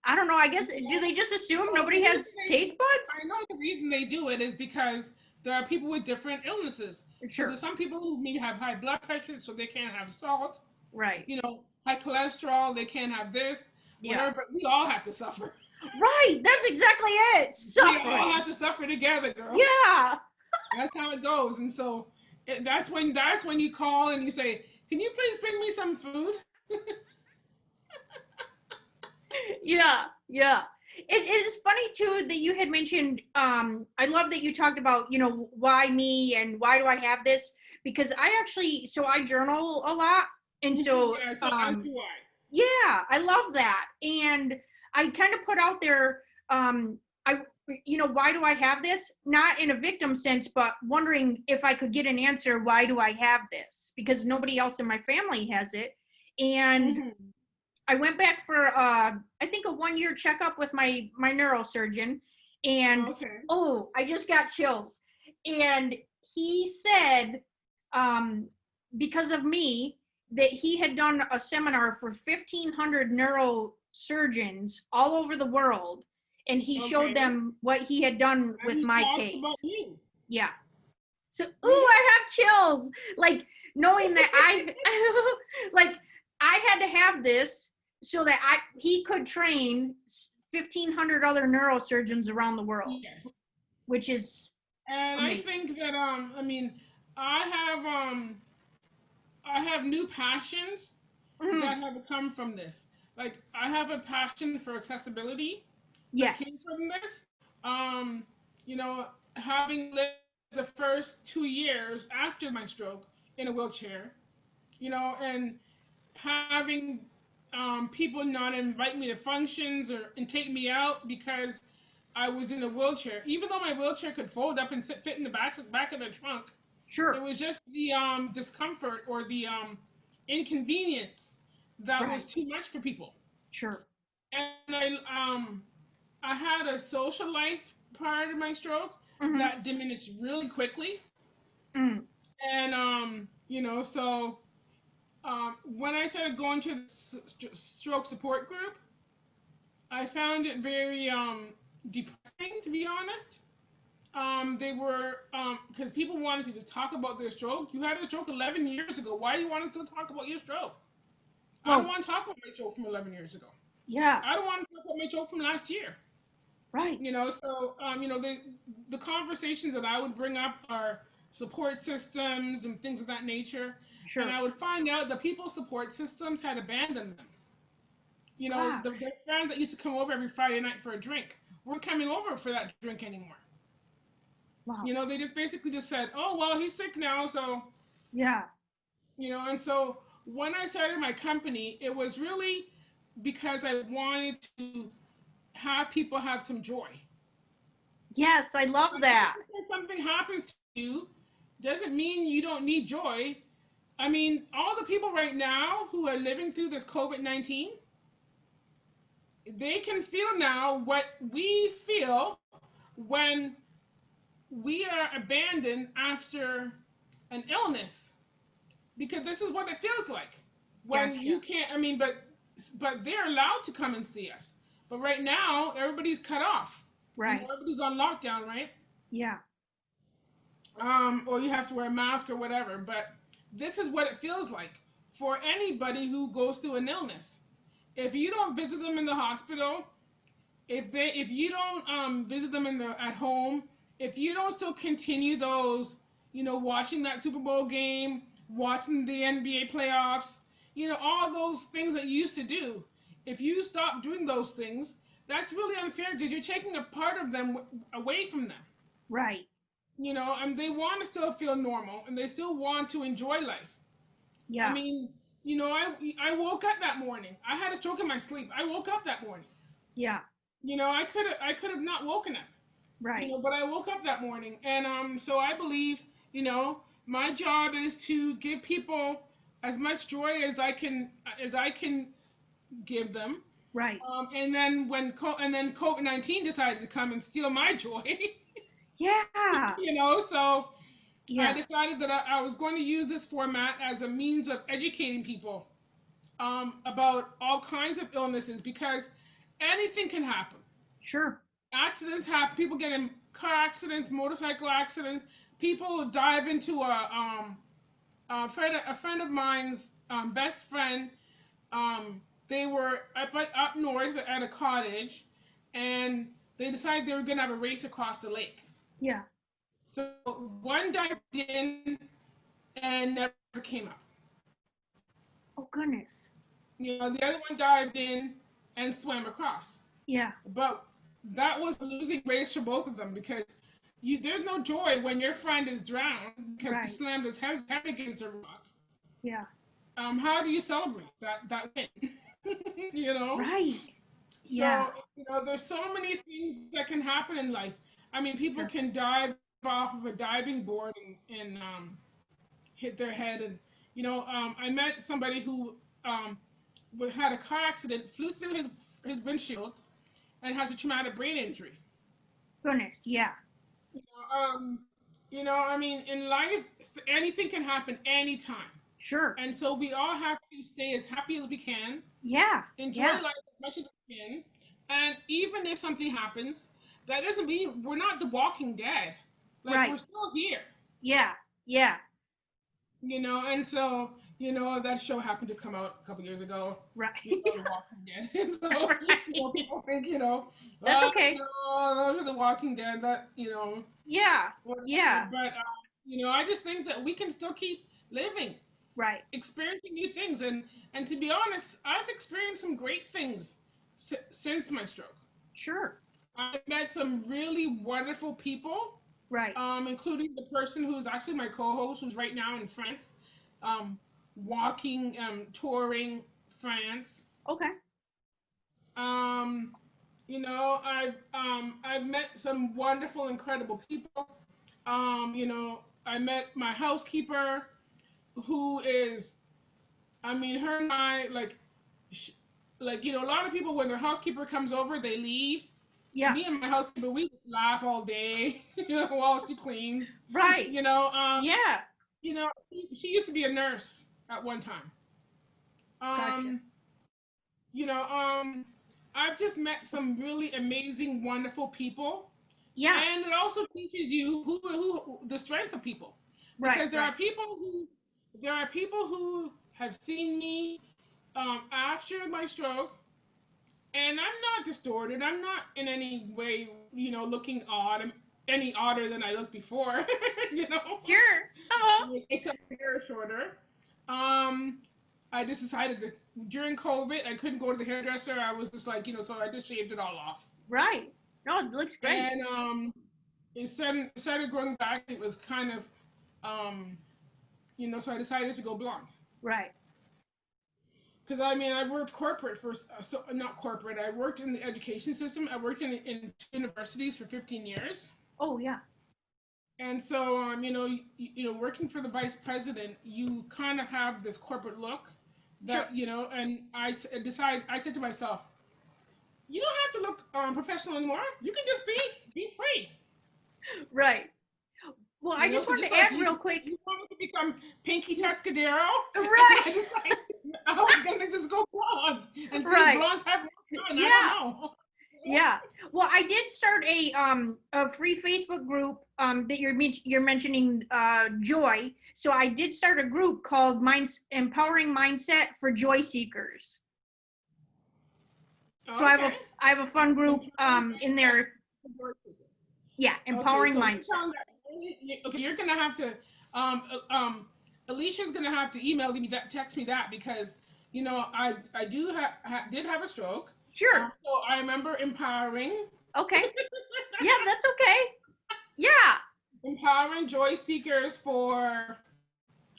I don't know. I guess, You do know? they just assume Well, the nobody reason has taste buds? I know the reason they do it is because there are people with different illnesses. So Sure. there's some people who maybe have high blood pressure, so they can't have salt. Right. High cholesterol, they can't have this, Yeah. whatever. But we all have to suffer. Right. That's exactly it. We all Suffering. have to suffer together, girl. Yeah. That's how it goes. And so that's when you call and you say, "Can you please bring me some food?" Yeah, yeah. It is funny too that you had mentioned, I love that you talked about, why me and why do I have this? Because I journal a lot. And so, Yeah, so as do I. yeah, I love that. And I kind of put out there, I, why do I have this? Not in a victim sense, but wondering if I could get an answer, why do I have this? Because nobody else in my family has it. And Hmm. I went back for I think a 1 year checkup with my neurosurgeon, and Okay. oh, I just got chills. And he said, um, because of me, that he had done a seminar for 1,500 neurosurgeons all over the world, and he showed Okay. them what he had done And with he my talked about case. you. Yeah. So, ooh, Hmm. I have chills. Like knowing that like I had to have this so that he could train 1,500 other neurosurgeons around the world, Yes. which is And I amazing. think that I mean, I have um I have new passions Mhm. that have come from this. Like I have a passion for accessibility that came Yes. from this. Um, you know, having lived the first 2 years after my stroke in a wheelchair, and having people not invite me to functions and take me out because I was in a wheelchair, even though my wheelchair could fold up and fit in the back of the trunk. It Sure. was just the discomfort or the inconvenience that was Right. too much for people. Sure. And I had a social life prior to my stroke Mhm. that diminished really quickly. Mm. And so when I started going to the stroke support group, I found it very depressing, to be honest. They were because people wanted to just talk about their stroke. You had a stroke 11 years ago. Why do you want to still talk about your stroke? I don't Well, want to talk about my stroke from 11 years ago. yeah. I don't want to talk about my stroke from last year. Right. So the conversations that I would bring up are support systems and things of that nature, and Sure. I would find out that people's support systems had abandoned them. Gosh. Their friends that used to come over every Friday night for a drink weren't coming over for that drink anymore. Wow. They just basically just said, "Oh well, he's sick now, so." Yeah. And so when I started my company, it was really because I wanted to have people have some joy. Yes, I love Just that. because something happens to you doesn't mean you don't need joy. I mean, all the people right now who are living through this COVID-19, they can feel now what we feel when we are abandoned after an illness, because this is what it feels like when you Gotcha. can't. I mean, but they're allowed to come and see us. But right now, everybody's cut off. Right. Everybody's on lockdown, right? Yeah. Or you have to wear a mask or whatever. But this is what it feels like for anybody who goes through an illness. If you don't visit them in the hospital, if you don't visit them at home, if you don't still continue those, watching that Super Bowl game, watching the NBA playoffs, all those things that you used to do, if you stop doing those things, that's really unfair because you're taking a part of them away from them. Right. And they want to still feel normal and they still want to enjoy life. I Yeah. mean, I woke up that morning. I had a stroke in my sleep. I woke up that morning. Yeah. I could have not woken up, Right. but I woke up that morning, and so I believe, my job is to give people as much joy as I can give them. Right. And then COVID-19 decided to come and steal my joy. Yeah. So I Yeah. decided that I was going to use this format as a means of educating people about all kinds of illnesses, because anything can happen. Sure. Accidents happen. People get in car accidents, motorcycle accidents. People dive into a friend of mine's best friend. They were up north at a cottage, and they decided they were going to have a race across the lake. Yeah. So one dived in and never came up. Oh goodness. The other one dived in and swam across. Yeah. But that was a losing race for both of them because there's no joy when your friend is drowned because he Right. slammed his head against a rock. Yeah. How do you celebrate that win? You know? Right. Yeah. So, there's so many things that can happen in life. I mean, people Sure. can dive off of a diving board and hit their head. And, I met somebody who had a car accident, flew through his windshield, and has a traumatic brain injury. Goodness. Yeah. You I mean, in life, anything can happen anytime. Sure. And so we all have to stay as happy as we can, Yeah. enjoy Yeah. life as much as we can, and even if something happens, that doesn't mean we're not the Walking Dead. Like Right. we're still here, Yeah. Yeah. and so that show happened to come out a couple years ago. Right. The Walking Dead. And so Right. people think That's oh okay. no, those are the Walking Dead. That Yeah. whatever. Yeah. But I just think that we can still keep living, Right. experiencing new things, and to be honest, I've experienced some great things since my stroke. Sure. I've met some really wonderful people, Right. including the person who's actually my co-host, who's right now in France, touring France. Okay. I've met some wonderful, incredible people. I met my housekeeper, who is, I mean, her and I, a lot of people, when their housekeeper comes over, they leave. Yeah. Me and my housekeeper, we just laugh all day, while she cleans. Right. Yeah. Yeah. She used to be a nurse at one time. Gotcha. I've just met some really amazing, wonderful people. Yeah. And it also teaches you who the strength of people. Right. Because there Right. are people who have seen me after my stroke, and I'm not distorted. I'm not in any way, looking odd. I'm any odder than I looked before, Sure. Uh-huh. except the hair is shorter. I just decided that during COVID, I couldn't go to the hairdresser. I was just like, so I just shaved it all off. Right. No, it looks great. And it started growing back. It was kind of, so I decided to go blonde. Right. Because I mean, I worked corporate for, so not corporate. I worked in the education system. I worked in universities for 15 years. Oh yeah. And so, working for the vice president, you kind of have this corporate look that, Sure. And I said to myself, you don't have to look professional anymore. You can just be free. Right. Well, I just wanted to add real quick. You wanted to become Pinky Tuscadero? Right. I was going to just go blonde and see Right. if blondes have more fun. Yeah. I don't know. Yeah. Well, I did start a free Facebook group that you're mentioning joy. So I did start a group called Empowering Mindset for Joy Seekers. So I have a fun group in there. Yeah, empowering mindset. Okay, you're gonna have to Alicia's gonna have to text me that, because I did have a stroke. Sure. So I remember empowering. Okay. Yeah, that's okay. Yeah. Empowering joy seekers for,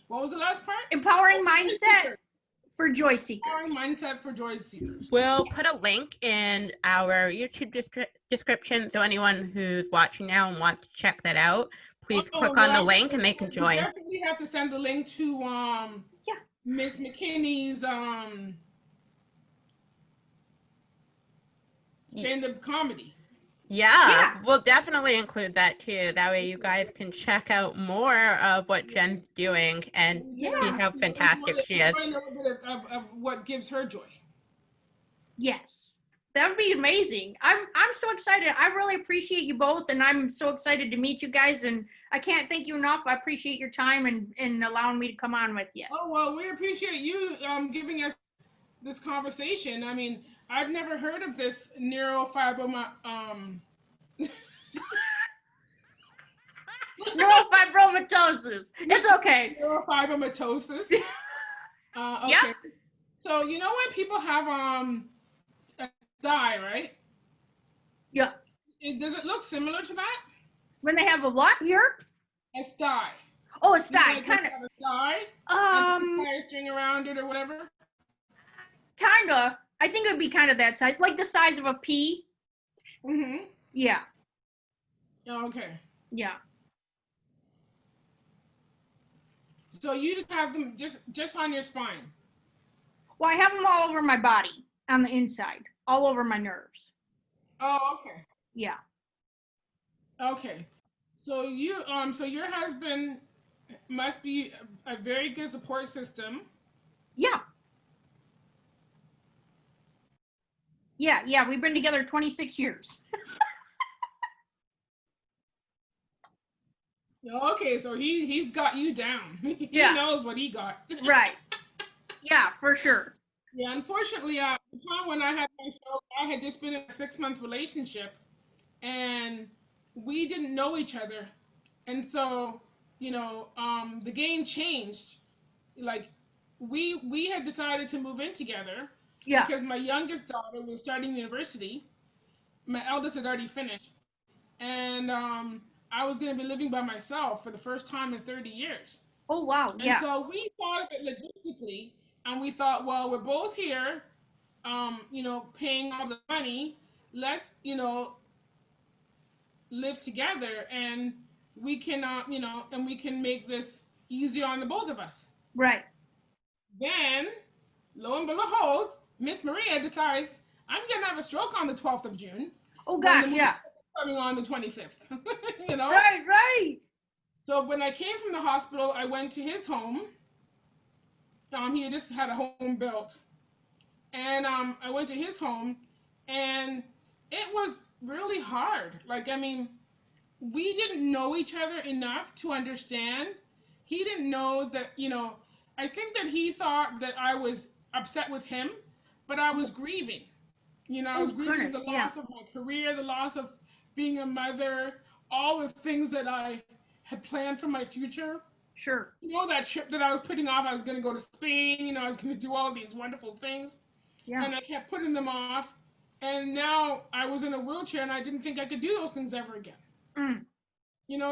what was the last part? Empowering mindset for joy seekers. Empowering mindset for joy seekers. We'll put a link in our YouTube description, so anyone who's watching now and wants to check that out, please click on the link and they can join. You definitely have to send the link to Miss McKinney's stand-up comedy. Yeah, we'll definitely include that too. That way you guys can check out more of what Jen's doing and see how fantastic she is. A little bit of what gives her joy. Yes, that would be amazing. I'm so excited. I really appreciate you both, and I'm so excited to meet you guys, and I can't thank you enough. I appreciate your time and allowing me to come on with you. Oh, well, we appreciate you giving us this conversation. I mean, I've never heard of this Neurofibromatosis. It's okay. Neurofibromatosis. Okay. Yeah. So when people have STI, right? Yeah. Does it look similar to that? When they have a what here? A STI. Oh, a You know, sty, like when kind you of. have a STI and put a tire string around it or whatever. Kinda. I think it would be kind of that size, like the size of a pea. Mm-hmm. Yeah. Okay. Yeah. So you just have them just on your spine. Well, I have them all over my body on the inside, all over my nerves. Oh, okay. Yeah. Okay. So so your husband must be a very good support system. Yeah. Yeah. Yeah. We've been together 26 years. Okay, so he's got you down. He Yeah. knows what he got. Right. Yeah, for sure. Yeah, unfortunately, the time when I had my stroke, I had just been in a 6 month relationship, and we didn't know each other, and so the game changed. Like we had decided to move in together Yeah. because my youngest daughter was starting university. My eldest had already finished, and I was going to be living by myself for the first time in 30 years. Oh, wow. And Yeah. so we thought of it logistically, and we thought, well, we're both here, paying all the money. Let's, live together, and we can, and we can make this easier on the both of us. Right. Then, lo and behold, Miss Maria decides I'm gonna have a stroke on the 12th of June Oh, when the gosh. movie Yeah. is coming on the 25th. you know. Right. Right. So when I came from the hospital, I went to his home. He had just had a home built, and I went to his home, and it was really hard. Like, I mean, we didn't know each other enough to understand. He didn't know that, I think that he thought that I was upset with him, but I was grieving. I Oh, was grieving the goodness. Yeah. loss of my career, the loss of being a mother, all the things that I had planned for my future. Sure. That trip that I was putting off, I was going to go to Spain, I was going to do all these wonderful things. Yeah. And I kept putting them off. And now I was in a wheelchair and I didn't think I could do those things ever again. Mm.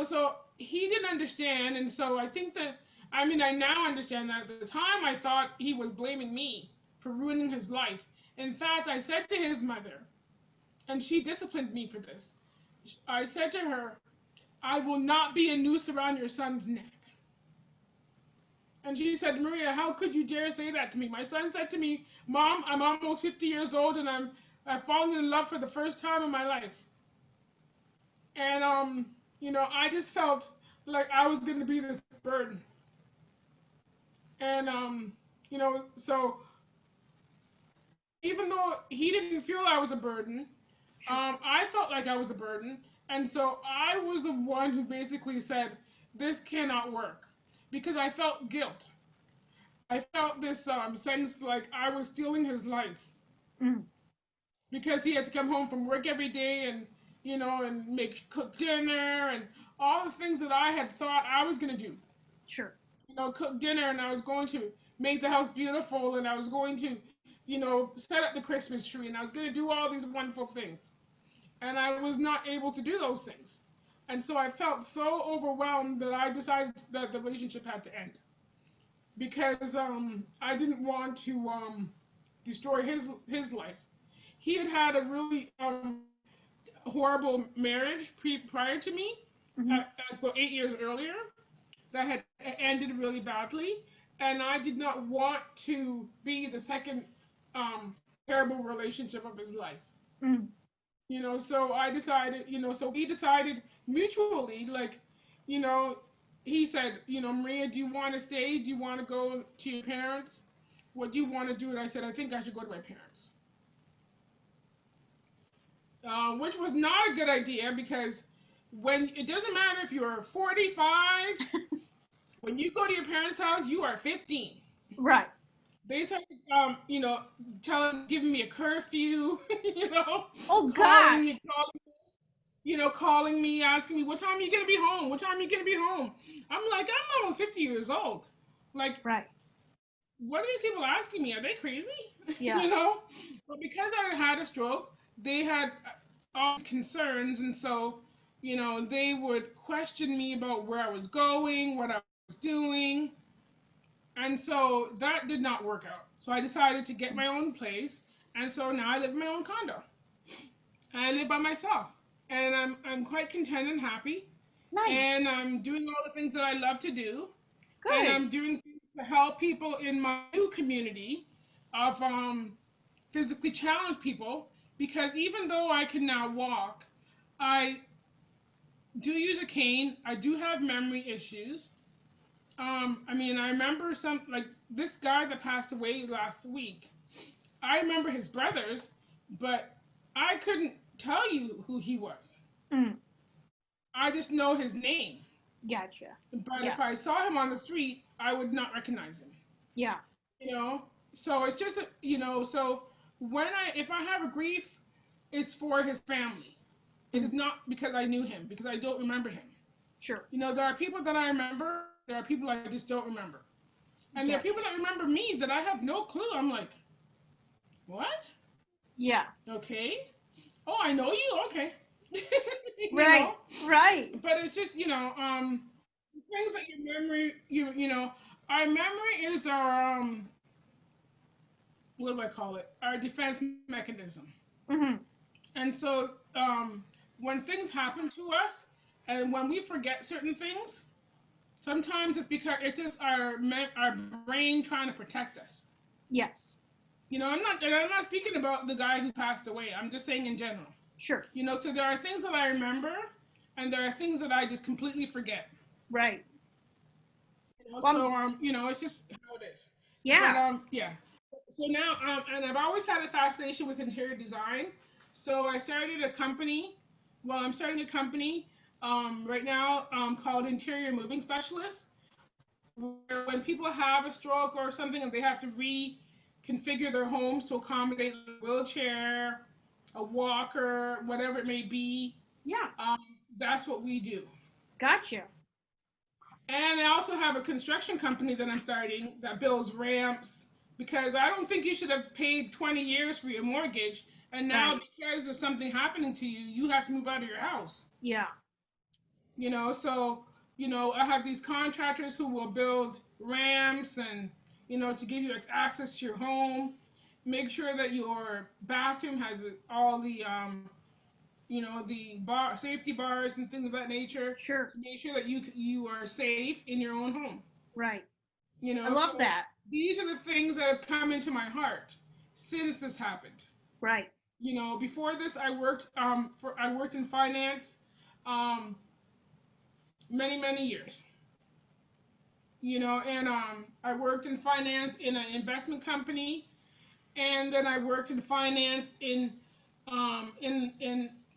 So he didn't understand. And so I think that, I mean, I now understand that at the time I thought he was blaming me for ruining his life. In fact, I said to his mother, and she disciplined me for this, I said to her, I will not be a noose around your son's neck. And she said, Maria, how could you dare say that to me? My son said to me, Mom, I'm almost 50 years old and I've fallen in love for the first time in my life. And I just felt like I was going to be this burden. And so even though he didn't feel I was a burden, I felt like I was a burden. And so I was the one who basically said, this cannot work, because I felt guilt. I felt this sense like I was stealing his life. Mm. Because he had to come home from work every day and and cook dinner and all the things that I had thought I was going to do. Sure. Cook dinner, and I was going to make the house beautiful, and I was going to set up the Christmas tree, and I was going to do all these wonderful things, and I was not able to do those things. And so I felt so overwhelmed that I decided that the relationship had to end, because I didn't want to destroy his life. He had had a really horrible marriage prior to me, Mm-hmm. about 8 years earlier, that had ended really badly, and I did not want to be the second terrible relationship of his life. Mm. So I decided, so we decided mutually, like, you know, he said, Maria, do you want to stay? Do you want to go to your parents? What do you want to do? And I said, I think I should go to my parents. Which was not a good idea, because when it doesn't matter if you're 45, when you go to your parents' house, you are 15. Right. They started, giving me a curfew, Oh, calling gosh. me, calling me, asking me, what time are you gonna be home? What time are you gonna be home? I'm like, I'm almost 50 years old. Like, Right. what are these people asking me? Are they crazy? Yeah. But because I had a stroke, they had all these concerns, and so, they would question me about where I was going, what I was doing, and so that did not work out. So I decided to get my own place, and so now I live in my own condo. I live by myself, and I'm quite content and happy, Nice. and I'm doing all the things that I love to do, and Good. I'm doing things to help people in my new community of physically challenged people, because even though I can now walk, I do use a cane. I do have memory issues. I mean, I remember some, like, this guy that passed away last week. I remember his brothers, but I couldn't tell you who he was. Mm, I just know his name. gotcha. But Yeah. if I saw him on the street, I would not recognize him. Yeah. You know? So it's just, so if I have a grief, it's for his family. It is Mm, not because I knew him, because I don't remember him. sure. There are people that I remember, there are people I just don't remember. And there are Gotcha. people that remember me that I have no clue. I'm like, what? Yeah. Okay. Oh, I know you. Okay. you Right. know. Right. But it's just, things that your memory, our memory is our what do I call it? Our defense mechanism. Mm-hmm. And so when things happen to us, and when we forget certain things, sometimes it's because it's just our brain trying to protect us. Yes. I'm not speaking about the guy who passed away. I'm just saying in general. Sure. So there are things that I remember, and there are things that I just completely forget. Right. Well, So it's just how it is. But yeah. yeah. So now, and I've always had a fascination with interior design. So I started a company. Well, I'm starting a company right now called Interior Moving Specialists, where when people have a stroke or something and they have to reconfigure their homes to accommodate a wheelchair, a walker, whatever it may be, Yeah. that's what we do. Gotcha. And I also have a construction company that I'm starting that builds ramps, because I don't think you should have paid 20 years for your mortgage, and now Right. because of something happening to you, you have to move out of your house. Yeah. So I have these contractors who will build ramps, and to give you access to your home, make sure that your bathroom has all the the safety bars and things of that nature, Sure. to make sure that you are safe in your own home. Right. I So love that. these are the things that have come into my heart since this happened. Right. Before this, I worked in finance um, many years. And I worked in finance in an investment company, and then I worked in finance in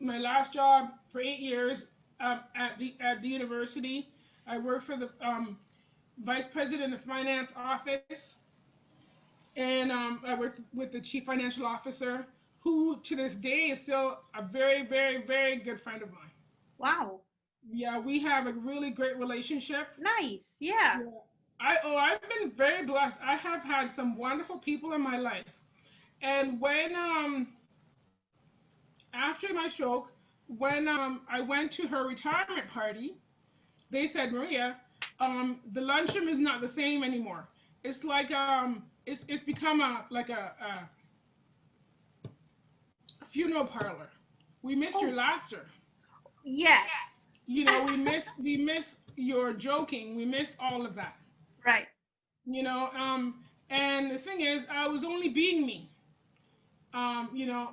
my last job for 8 years at the university. I worked for the vice president of finance office, and I worked with the chief financial officer, who to this day is still a very, very, very good friend of mine. Wow. Yeah, we have a really great relationship. Nice. Yeah. Yeah. I've been very blessed. I have had some wonderful people in my life. And when after my stroke, when I went to her retirement party, they said, Maria, the lunchroom is not the same anymore. It's like it's become a funeral parlor. We missed your Oh, laughter. yes. We miss your joking. We miss all of that. Right. You know, and the thing is, I was only being me. You know,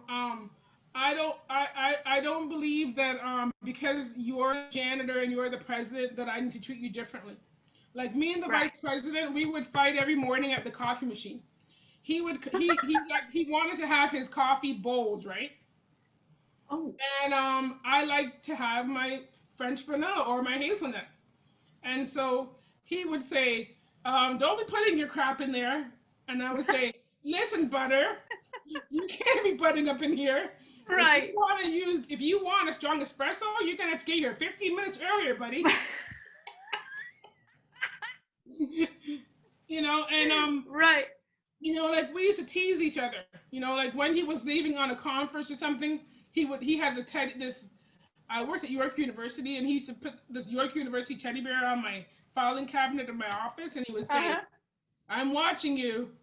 I don't believe that because you're the janitor and you're the president that I need to treat you differently. Like me and the vice Right. president, we would fight every morning at the coffee machine. He wanted to have his coffee bold, right? Oh. And I like to have my French vanilla or my hazelnut. And so he would say, "Don't be putting your crap in there." And I would say, "Listen, butter, you can't be butting up in here. Right. If you want a strong espresso, you're gonna have to get here 15 minutes earlier, buddy." You know, and Right. you know, like we used to tease each other. You know, like when he was leaving on a conference or something, he had the teddy this. I worked at York University, and he used to put this York University teddy bear on my filing cabinet in my office, and he would say, Uh-huh. "I'm watching you."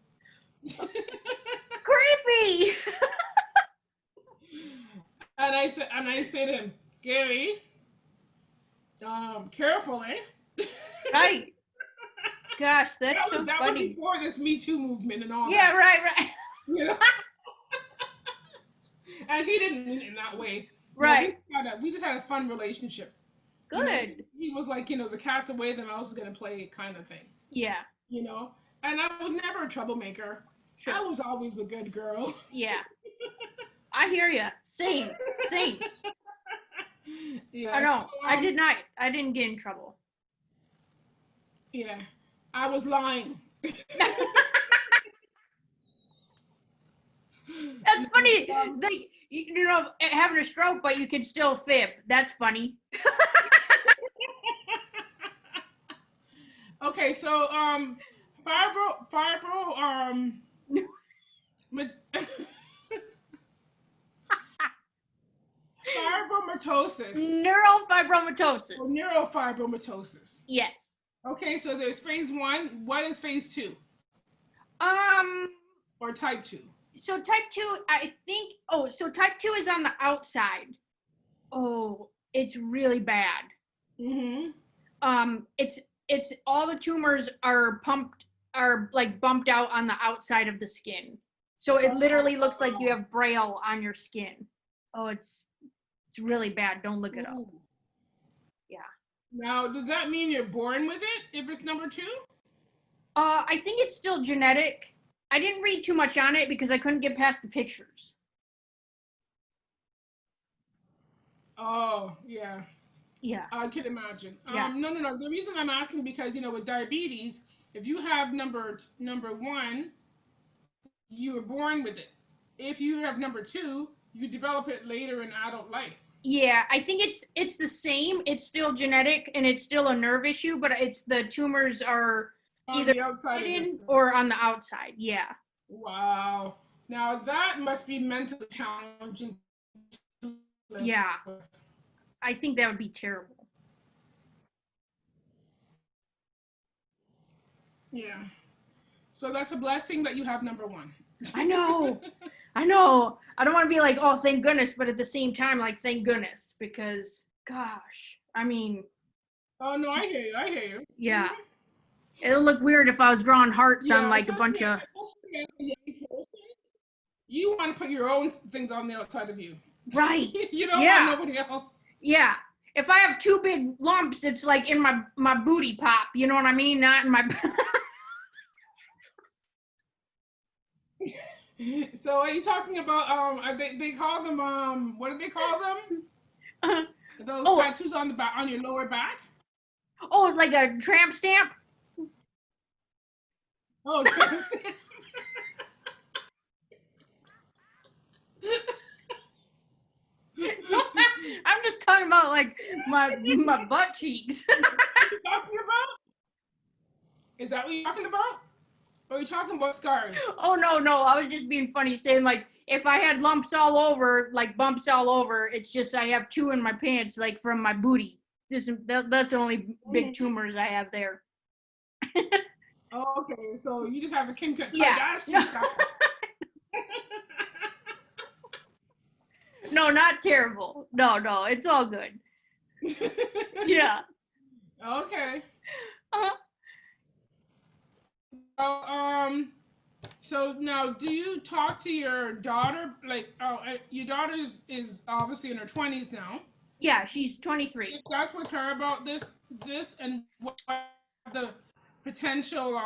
Creepy. And I said to him, Gary, careful, eh? Right. Gosh, that's so that was funny. before this Me Too movement and all Yeah, that. right. You know? And he didn't mean it in that way. Right. No, we just had a fun relationship. You know, Good. he was like, you know, the cat's away, then I was gonna play kind of thing. Yeah. You know? And I was never a troublemaker. Sure. I was always the good girl. Yeah. I hear you. Same. Yeah. I know. So, I didn't get in trouble. Yeah. I was lying. That's funny. You know, having a stroke, but you can still fib. That's funny. Okay, so fibromatosis. Neurofibromatosis. Or neurofibromatosis. Yes. Okay, so there's phase 1. What is phase 2? Or type 2? So type 2, I think. Oh, so type 2 is on the outside. Oh, it's really bad. Mm-hmm. It's all the tumors are like bumped out on the outside of the skin. So it literally looks like you have braille on your skin. Oh, it's really bad. Don't look it up. Ooh. Yeah. Now, does that mean you're born with it if it's number 2? I think it's still genetic. I didn't read too much on it because I couldn't get past the pictures. Oh, yeah. Yeah. I can imagine. Yeah. No. The reason I'm asking because, you know, with diabetes, if you have number 1, you were born with it. If you have number 2, you develop it later in adult life. Yeah, I think it's the same. It's still genetic and it's still a nerve issue, but it's the tumors are On either the outside hidden or on the outside. Yeah. Wow. Now that must be mentally challenging to live Yeah. with. I think that would be terrible. Yeah. So that's a blessing that you have number 1. I know. I don't want to be like, oh, thank goodness, but at the same time, like, thank goodness, because, gosh, I mean. Oh, no, I hear you. Yeah. Mm-hmm. It'll look weird if I was drawing hearts on like a bunch of. Especially as a young person, you want to put your own things on the outside of you. Right. You don't want nobody else. Yeah. If I have 2 big lumps, it's like in my booty pop. You know what I mean? Not in my. So are you talking about they call them what do they call them? Those tattoos on the back, on your lower back? Oh, like a tramp stamp? Oh, tramp stamp. No, I'm just talking about like my butt cheeks. What are you talking about? Is that what you're talking about? Or are you talking about scars? Oh no, I was just being funny, saying like if I had lumps all over, like bumps all over, it's just I have 2 in my pants, like from my booty. Just that's the only big tumors I have there. Oh, okay, so you just have a Kim Kardashian. Yeah. No, not terrible. No, it's all good. Yeah. Okay. Uh-huh. So now, do you talk to your daughter? Like, your daughter is obviously in her 20s now. Yeah, she's 23. Discuss with her about this and what the potential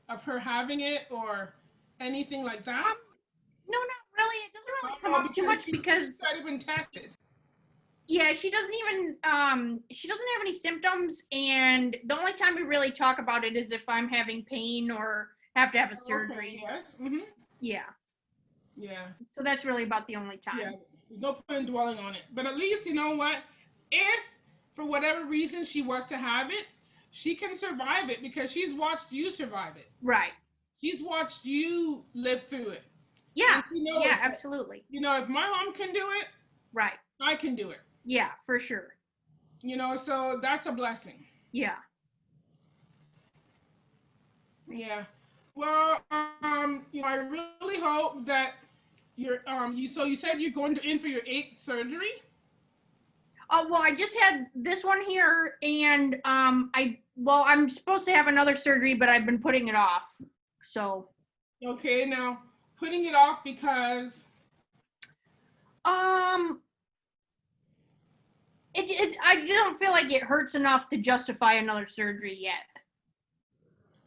of her having it or anything like that. No, not really. It doesn't really come up too much because she's already been tested. Yeah, she doesn't have any symptoms, and the only time we really talk about it is if I'm having pain or have to have a surgery. Okay, yes. Mm-hmm. Yeah. Yeah. So that's really about the only time. Yeah. There's no point in dwelling on it. But at least you know what? If, for whatever reason she was to have it, she can survive it because she's watched you survive it. Right. She's watched you live through it. Yeah. And she knows Yeah, that, absolutely. you know, if my mom can do it, right, I can do it. Yeah, for sure. You know, so that's a blessing. Yeah. Yeah. Well, you know, I really hope that you're so you said you're going in for your 8th surgery? Oh, well, I just had this one here, and I'm supposed to have another surgery, but I've been putting it off. So. Okay, now putting it off because. I don't feel like it hurts enough to justify another surgery yet.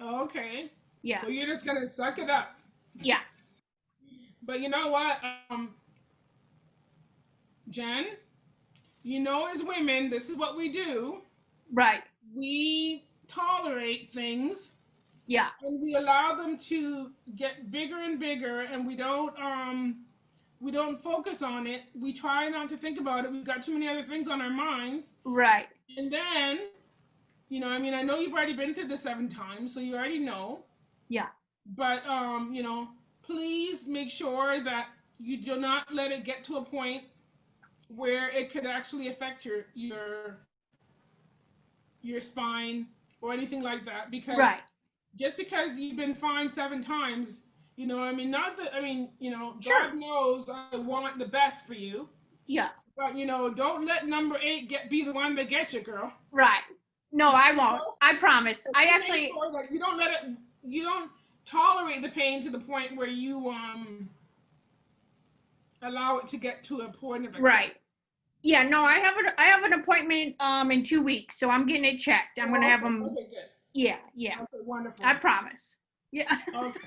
Okay. Yeah. So you're just gonna suck it up. Yeah. But you know what, Jen, you know, as women, this is what we do. Right. We tolerate things. Yeah. And we allow them to get bigger and bigger, and we don't focus on it. We try not to think about it. We've got too many other things on our minds. Right. And then, you know, I mean, I know you've already been through this 7 times, so you already know. Yeah. But you know, please make sure that you do not let it get to a point where it could actually affect your spine or anything like that, because right. just because you've been fined 7 times, you know, I mean, not that, I mean, you know, Sure. God knows I want the best for you. Yeah. But, you know, don't let number 8 be the one that gets you, girl. Right. No, I won't. I promise. I actually. Sure that you don't let it. You don't tolerate the pain to the point where you allow it to get to a point of acceptance. Right. Yeah. No, I have an appointment in 2 weeks, so I'm getting it checked. I'm gonna have them. Okay, good. Yeah. Yeah. Okay, wonderful. I promise. Yeah. Okay.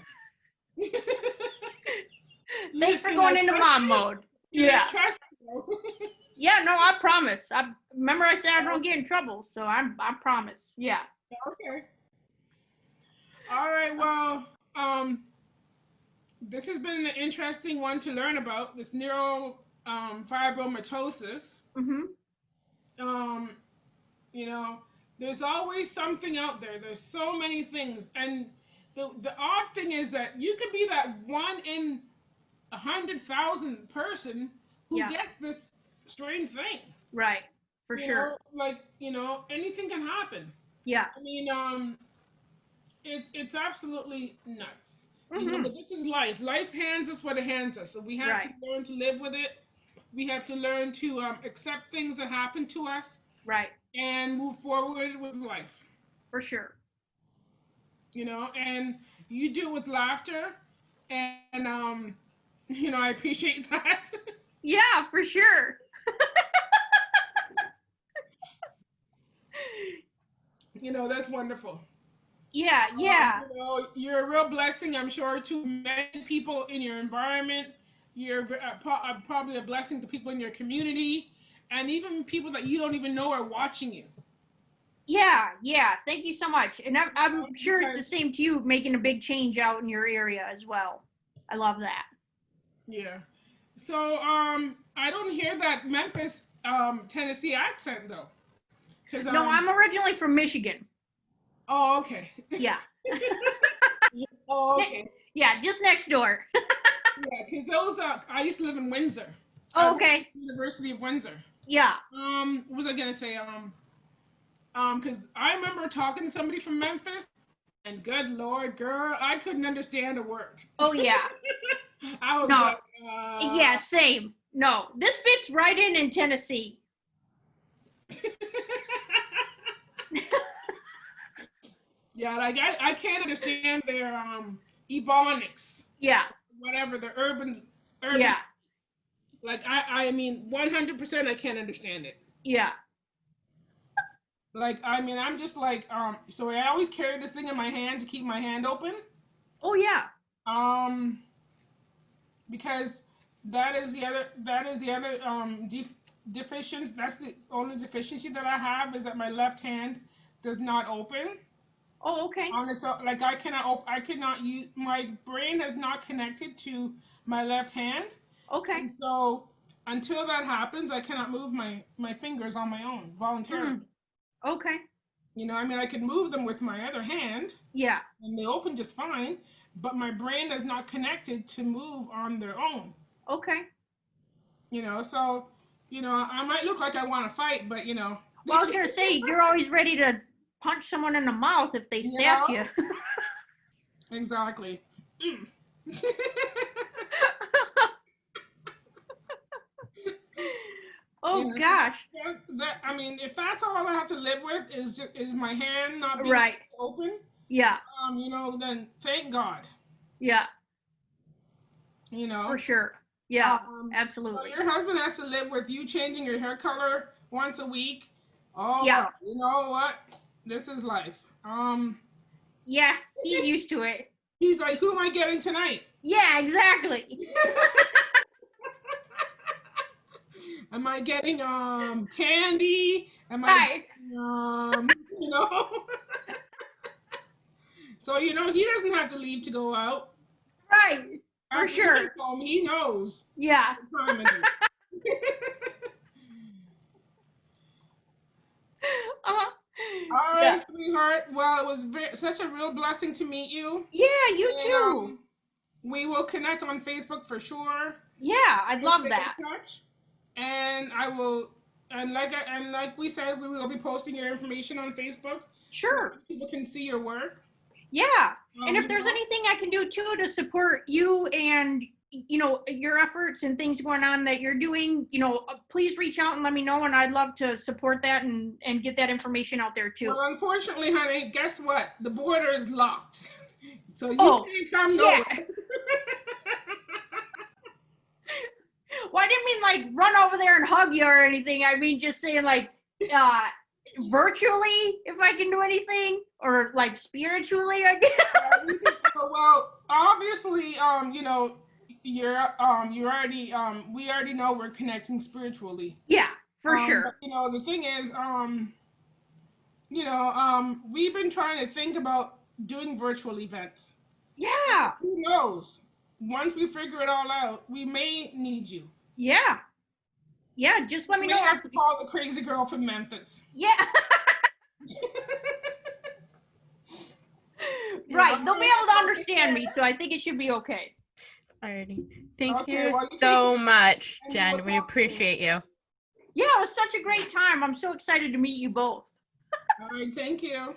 Thanks for going into mom mode. Yeah. Trust you. Yeah, no, I promise. I remember I said I don't get in trouble, so I promise. Yeah. Okay. All right. Well, this has been an interesting one to learn about, this neurofibromatosis. You know, there's always something out there. There's so many things, and the odd thing is that you could be that 1 in 100,000 person who gets this strange thing. Right. For sure. Know, like, you know, anything can happen. Yeah. I mean, it's absolutely nuts. You know, but this is life. Life hands us what it hands us. So we have to learn to live with it. We have to learn to accept things that happen to us. Right. And move forward with life. For sure. You know, and you do it with laughter, and you know, I appreciate that. Yeah, for sure. You know, that's wonderful. Yeah, yeah. You know, you're a real blessing, I'm sure, to many people in your environment. You're probably a blessing to people in your community, and even people that you don't even know are watching you. Yeah, yeah. Thank you so much. And I'm sure it's the same to you, making a big change out in your area as well. I love that. Yeah. So I don't hear that Memphis, Tennessee accent though. No, I'm originally from Michigan. Oh, okay. Yeah. Oh, okay. Yeah, just next door. Yeah, because those I used to live in Windsor. Oh, okay. University of Windsor. Yeah. What was I gonna say? Because I remember talking to somebody from Memphis, and good Lord, girl, I couldn't understand a word. Oh yeah. I was like, yeah, same. No, this fits right in Tennessee. Yeah, like I can't understand their ebonics. Yeah. Whatever the urban. Yeah. Like I mean 100% I can't understand it. Yeah. Like I mean I'm just like so I always carry this thing in my hand to keep my hand open. Oh yeah. Because that is the other deficiency. That's the only deficiency that I have, is that my left hand does not open. Oh, okay. So, like I cannot use, my brain has not connected to my left hand. Okay. And so until that happens, I cannot move my fingers on my own voluntarily. Okay. You know, I mean, I can move them with my other hand. Yeah. And they open just fine, but my brain is not connected to move on their own. Okay. You know, so, you know, I might look like I want to fight, but, you know. Well, I was going to say, you're always ready to punch someone in the mouth if they sass you. Exactly. Oh, gosh. I mean, if that's all I have to live with is my hand not being open, yeah, you know, then thank God. Yeah. You know. For sure. Yeah, absolutely. Well, your husband has to live with you changing your hair color once a week. Oh, yeah. Well, you know what? This is life. Yeah, he's used to it. He's like, who am I getting tonight? Yeah, exactly. Am I getting candy? Am I getting, you know? So, you know, he doesn't have to leave to go out. Right. For sure. He home, he knows. Yeah. What time it is. All right, sweetheart. Well, it was such a real blessing to meet you. Yeah, you too. We will connect on Facebook for sure. Yeah, I'd love that. And I will, and like we said, we will be posting your information on Facebook. Sure. So people can see your work. Yeah, and if there's anything I can do too to support you and, you know, your efforts and things going on that you're doing, you know, please reach out and let me know, and I'd love to support that and get that information out there too. Well, unfortunately, honey, guess what? The border is locked. So you can't come nowhere. Well, I didn't mean like run over there and hug you or anything. I mean just saying like virtually, if I can do anything, or like spiritually, I guess. Well, obviously, you know, you already we already know we're connecting spiritually. Yeah, for sure. But, you know, the thing is, you know, we've been trying to think about doing virtual events. Yeah. Who knows? Once we figure it all out, we may need you. Yeah. Yeah, just let me know. I have to call the crazy girl from Memphis. Yeah. Right. They'll be able to understand me, so I think it should be okay. Alrighty. Thank you so much, Jen. We appreciate you. Yeah, it was such a great time. I'm so excited to meet you both. All right, thank you.